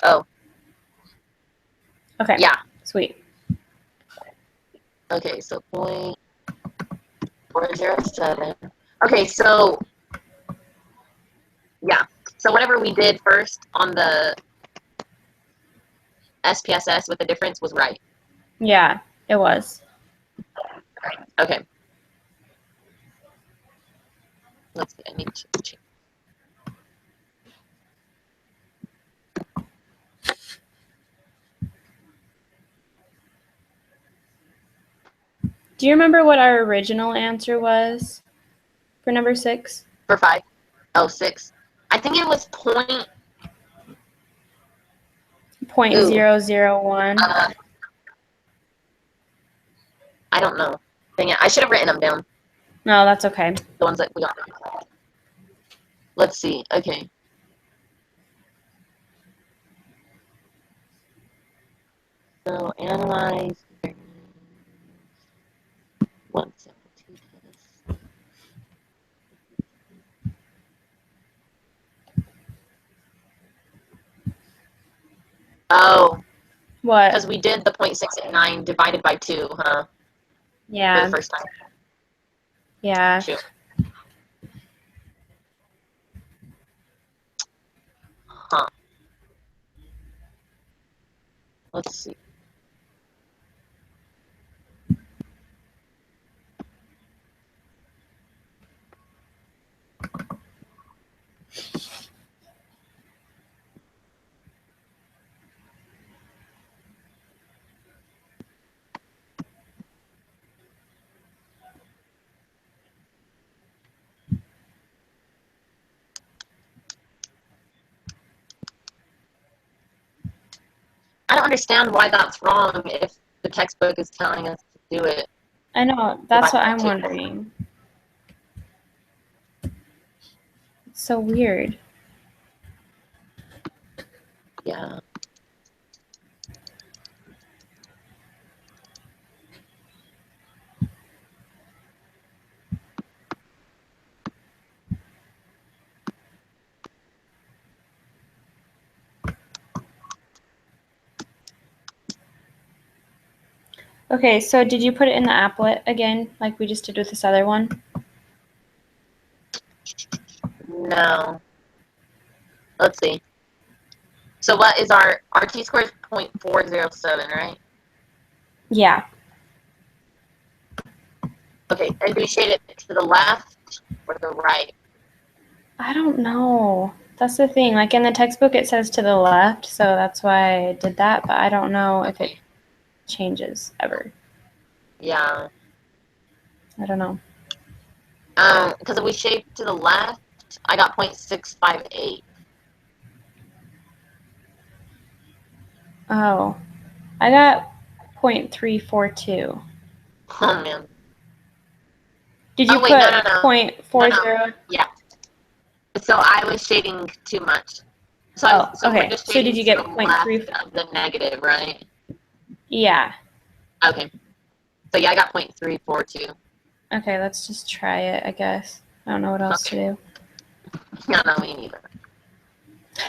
Oh, Okay. yeah. Sweet. Okay, so 0.407. Okay, so yeah. So whatever we did first on the SPSS with the difference was right. Yeah, it was. Okay. Let's see. I need to change. Do you remember what our original answer was for number 6? For 5. Oh, 6. I think it was 0.001. I don't know. Dang it. I should have written them down. No, that's okay. The ones that we got. Let's see. Okay. So analyze 172 tests. Oh, What? because we did the 0.689 divided by 2, huh? For Yeah. the first time. Yeah. Shoot. Huh. Let's see. I don't understand why that's wrong if the textbook is telling us to do it. I know. That's what Divided by I'm 2. wondering. It's so weird. Yeah. Okay, so did you put it in the applet again, like we just did with this other one? No. Let's see. So what is our t-square is 0.407, right? Yeah. Okay, and do we shade it to the left or the right? I don't know. That's the thing. Like in the textbook, it says to the left, so that's why I did that, but I don't know if it changes ever. Yeah. I don't know. Because if we shade to the left, I got 0.658. Oh, I got 0.342. Oh, man. Did you Oh, wait, put no. 0.40? Yeah. So I was shading too much. So, Oh, we're okay. just So shading did you get to the left 0.3? of the negative, right? Yeah. Okay. So yeah, I got 0.342. Okay, let's just try it, I guess. I don't know what else to do. Yeah, no, me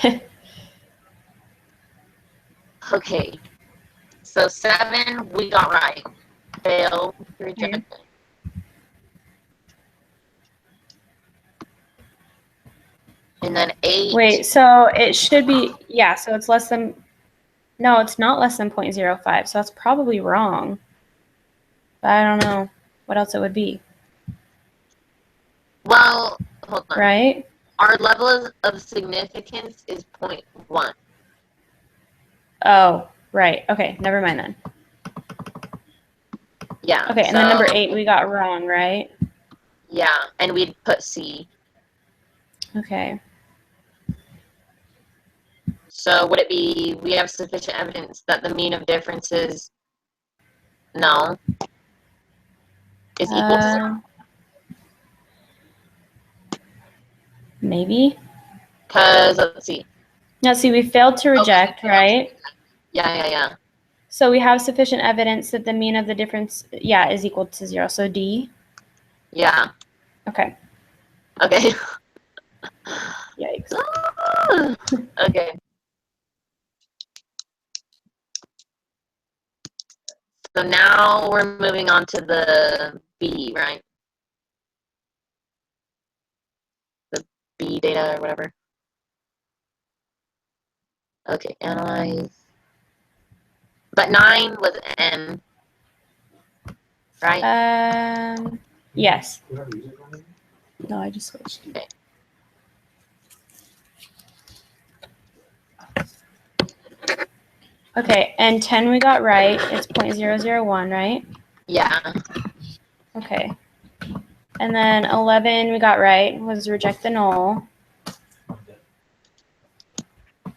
neither. Okay. So 7, we got right. Fail, rejected. And then 8. Wait, so it should be, yeah, so it's less than, no, it's not less than 0.05, so that's probably wrong. But I don't know what else it would be. Well, hold on. right? Our level of significance is 0.1. Oh, right. Okay, never mind then. Yeah. Okay, and then number 8 we got wrong, right? Yeah, and we'd put C. Okay. So would it be we have sufficient evidence that the mean of differences no is equal to 0? Maybe. Because let's see. Now, see, we failed to reject, right? Yeah. So we have sufficient evidence that the mean of the difference, yeah, is equal to 0. So D. Yeah. Okay. Okay. Yikes. Okay. So now we're moving on to the B, right? The B data or whatever. Okay, analyze. But 9 was N, right? Yes. No, I just switched. Okay. Okay, and 10 we got right. It's 0.001, right? Yeah. Okay. And then 11 we got right, was reject the null.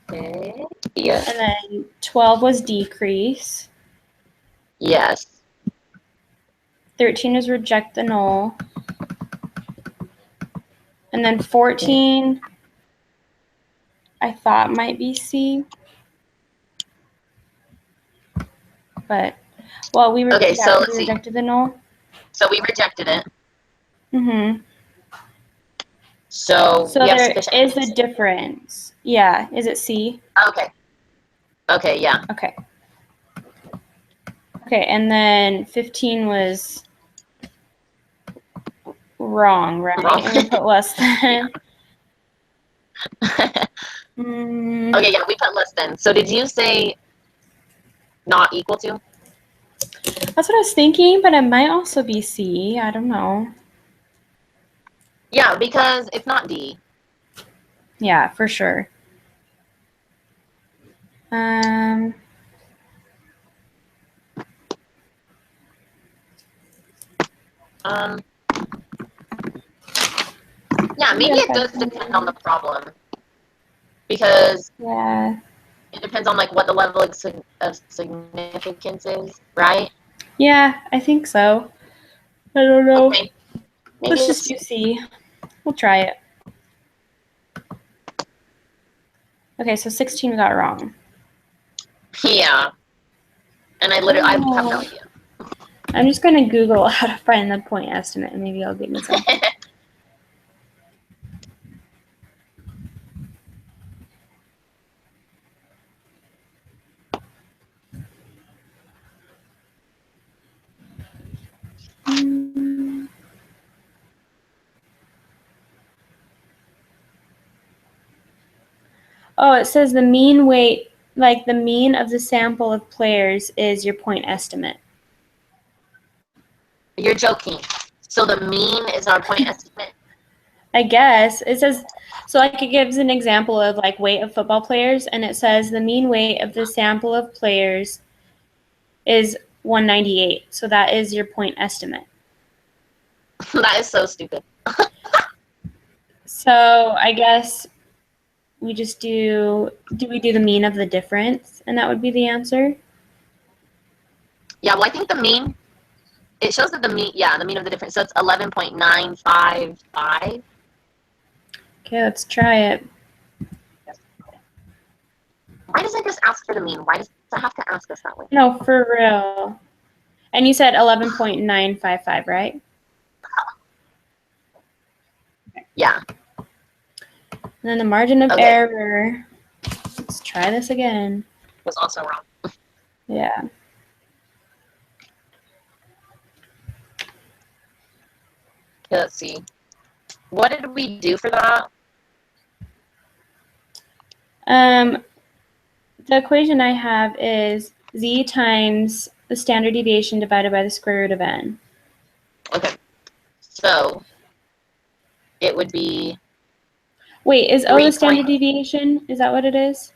Okay. Yeah. And then 12 was decrease. Yes. 13 is reject the null. And then 14, I thought might be C. But, well, we, Okay, so let's we see. rejected the null. So we rejected it. Mm-hmm. So So we have there sufficient is a evidence. difference. Yeah. Is it C? Okay. Okay, yeah. Okay. Okay, and then 15 was wrong, right? Wrong. And we put less than. Mm, Okay, yeah, we put less than. So did you say not equal to? that's what I was thinking, but it might also be C. I don't know. Yeah, because it's not D. Yeah, for sure. Um, yeah, maybe it does depend on the problem. Because Yeah. it depends on like what the level of significance is, right? Yeah, I think so. I don't know. Okay. Maybe Let's just do C. We'll try it. Okay, so 16 we got wrong. yeah. And I literally I have no idea. I'm just going to Google how to find the point estimate, and maybe I'll give me something. Oh, it says the mean weight, like the mean of the sample of players is your point estimate. You're joking. So the mean is our point estimate? I guess. It says, so like it gives an example of like weight of football players, and it says the mean weight of the sample of players is 198. So that is your point estimate. That is so stupid. So I guess we just do we do the mean of the difference? And that would be the answer? Yeah, well, I think the mean, it shows that the mean of the difference. So it's 11.955. Okay, let's try it. Why does it just ask for the mean? Why does it have to ask us that way? No, for real. And you said 11.955, right? Yeah. And then the margin of Okay. error. Let's try this again. Was also wrong. Yeah. Okay, let's see. What did we do for that? The equation I have is z times the standard deviation divided by the square root of n. Okay. So it would be Wait, is O the standard 3 deviation? Is that what it is?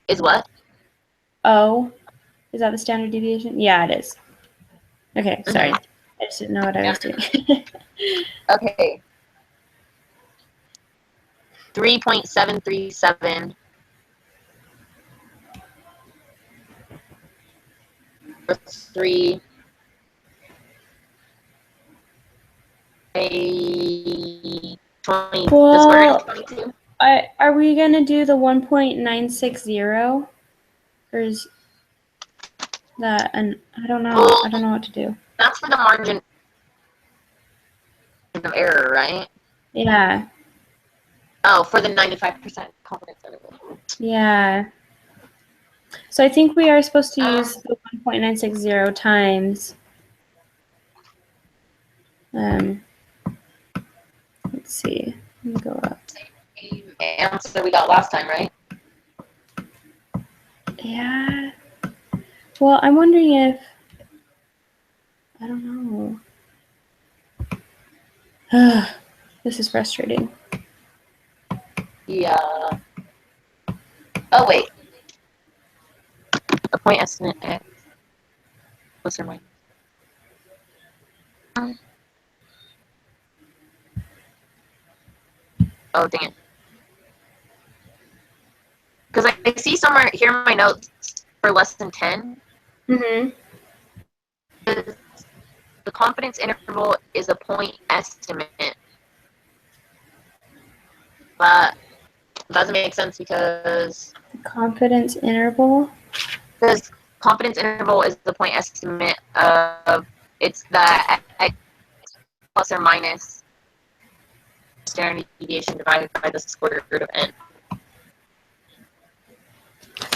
is what? O? Is that the standard deviation? Yeah, it is. Okay, sorry. Mhm. I just didn't know what I was doing. Okay. 3.737 or 3 a 20 the square root of Well, 22. are we going to do the 1.960? Or is that an, I don't know. I don't know what to do. That's for the margin of error, right? Yeah. Oh, for the 95% confidence interval. Yeah. So I think we are supposed to use the 1.960 times. Let's see. Let me go up. Same answer we got last time, right? Yeah. Well, I'm wondering if, I don't know. This is frustrating. Yeah. Oh, wait. A point estimate X. What's her mind? Oh, dang it. Because I see somewhere here in my notes for lesson 10, Mm-hmm. the confidence interval is a point estimate. But it doesn't make sense because Confidence interval. confidence interval is the point estimate of it's the X plus or minus standard deviation divided by the square root of n.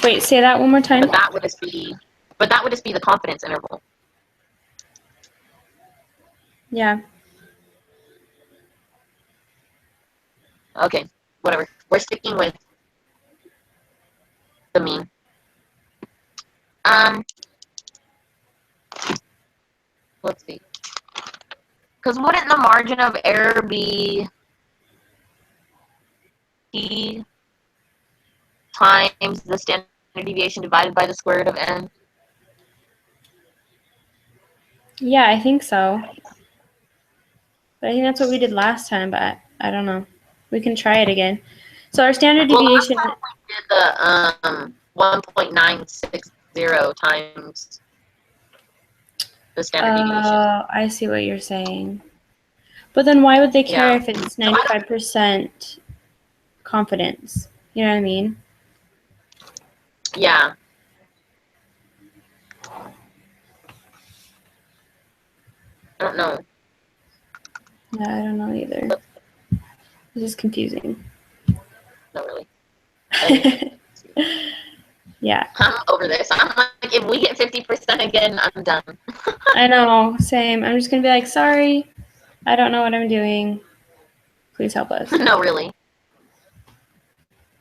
Wait, say that one more time. But that would just be the confidence interval. Yeah. Okay, whatever. We're sticking with the mean. Let's see. Because wouldn't the margin of error be t times the standard deviation divided by the square root of n? Yeah, I think so. But I think that's what we did last time, but I don't know. We can try it again. So our standard deviation. Well, last time we did the 1.960 times the standard deviation. I see what you're saying. But then why would they care Yeah. if it's 95% confidence? You know what I mean? Yeah. I don't know. Yeah, I don't know either. This is confusing. Not really. Yeah. I'm over this. I'm like, if we get 50% again, I'm done. I know. Same. I'm just going to be like, sorry, I don't know what I'm doing. Please help us. No, really.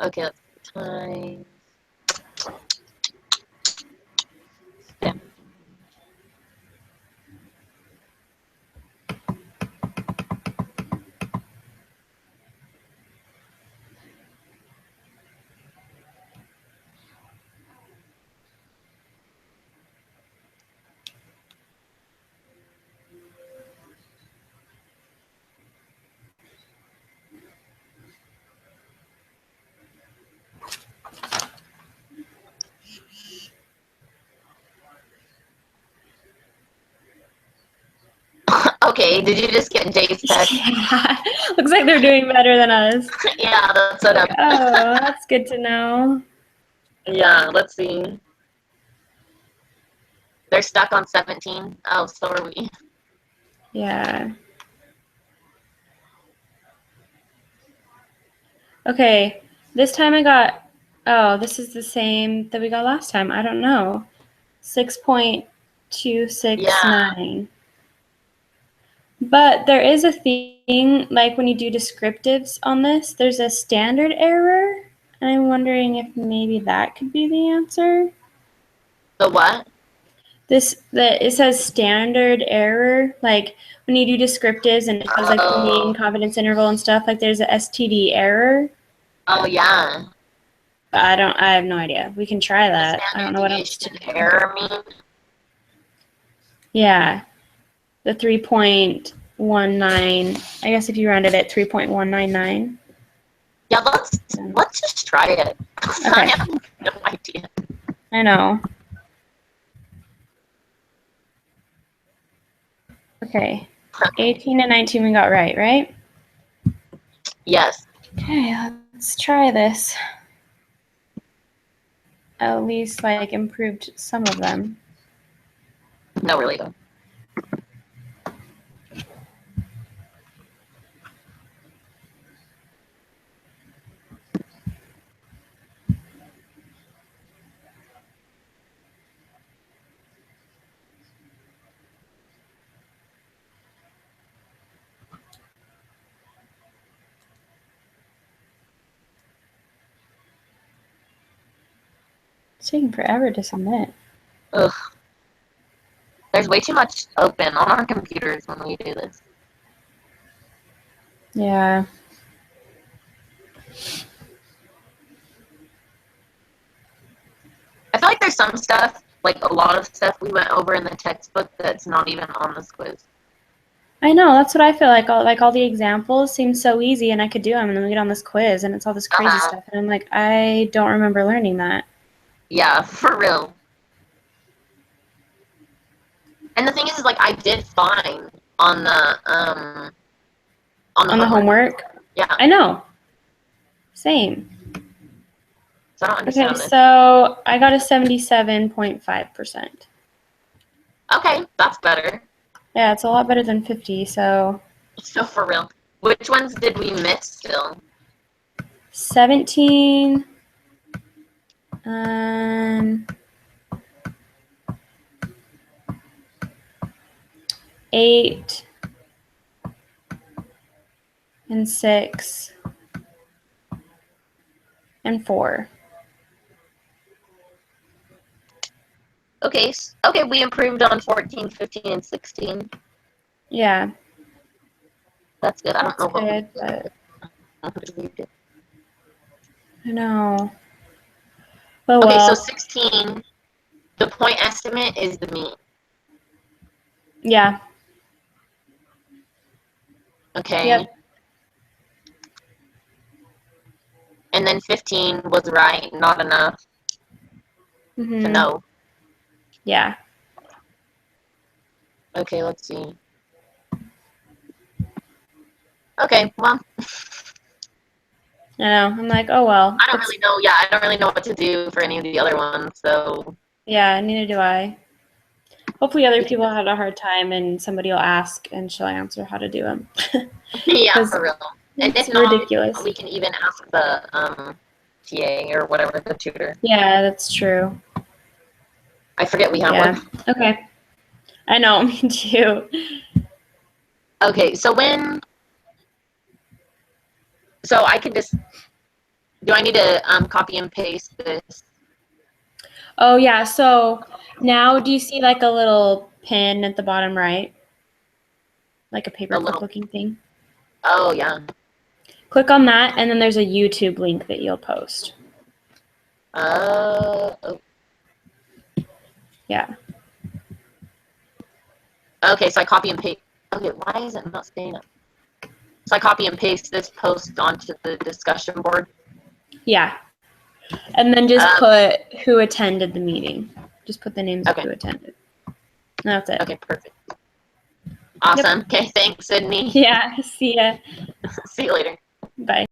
Okay, let's time. Yeah. Okay, did you just get Jay's text? Yeah. Looks like they're doing better than us. Yeah, that's what I'm. Oh, that's good to know. Yeah, let's see. They're stuck on 17. Oh, so are we. Yeah. Okay, this time I got, oh, this is the same that we got last time. I don't know. 6.269. Yeah. But there is a thing, like when you do descriptives on this, there's a standard error. And I'm wondering if maybe that could be the answer. The what? It says standard error, like when you do descriptives and it says like the mean confidence interval and stuff, like there's a STD error. Oh yeah. But I have no idea. We can try that. I don't know what else to do. Error mean? Yeah. The 3.19, I guess if you rounded it 3.199. Yeah, let's just try it. Okay. I have no idea. I know. Okay. 18 and 19 we got right? Yes. Okay, let's try this. At least like improved some of them. No, really though. It's taking forever to submit. Ugh. There's way too much open on our computers when we do this. Yeah. I feel like there's some stuff, like a lot of stuff we went over in the textbook that's not even on this quiz. I know, that's what I feel like. All the examples seem so easy and I could do them, and then we get on this quiz and it's all this crazy stuff. And I'm like, I don't remember learning that. Yeah, for real. And the thing is like I did fine on the homework. Yeah. I know. Same. So I don't Okay, understand this. so I got a 77.5%. Okay, that's better. Yeah, it's a lot better than 50, so So for real. Which ones did we miss still? 17, 8, and 6, and 4. Okay, okay, we improved on 14, 15, and 16. Yeah, That's good. I don't know that's what we good, did. but I know. Oh Okay, well. so 16, the point estimate is the mean. Yeah. Okay. Yep. And then 15 was right, not enough to Mhm. know. Yeah. Okay, let's see. Okay, well, I know. I'm like, oh well. I don't really know. Yeah, I don't really know what to do for any of the other ones, so. Yeah, neither do I. Hopefully other people had a hard time and somebody will ask and she'll answer how to do them. Yeah, 'Cause for real. And it's if not, ridiculous. we can even ask the TA or whatever, the tutor. Yeah, that's true. I forget we have Yeah. one. Okay. I know, me too. Okay, so so I can just, do I need to copy and paste this? Oh yeah, so now do you see like a little pin at the bottom right? Like a paperclip little- looking thing? Oh, yeah. Click on that and then there's a YouTube link that you'll post. Oh. Yeah. Okay, so I copy and paste. Okay, why is it not staying up? So I copy and paste this post onto the discussion board. Yeah. And then just put who attended the meeting. Just put the names of Okay. who attended. And that's it. Okay, perfect. Awesome. Okay, thanks, Sydney. Yeah. See ya. See you later. Bye.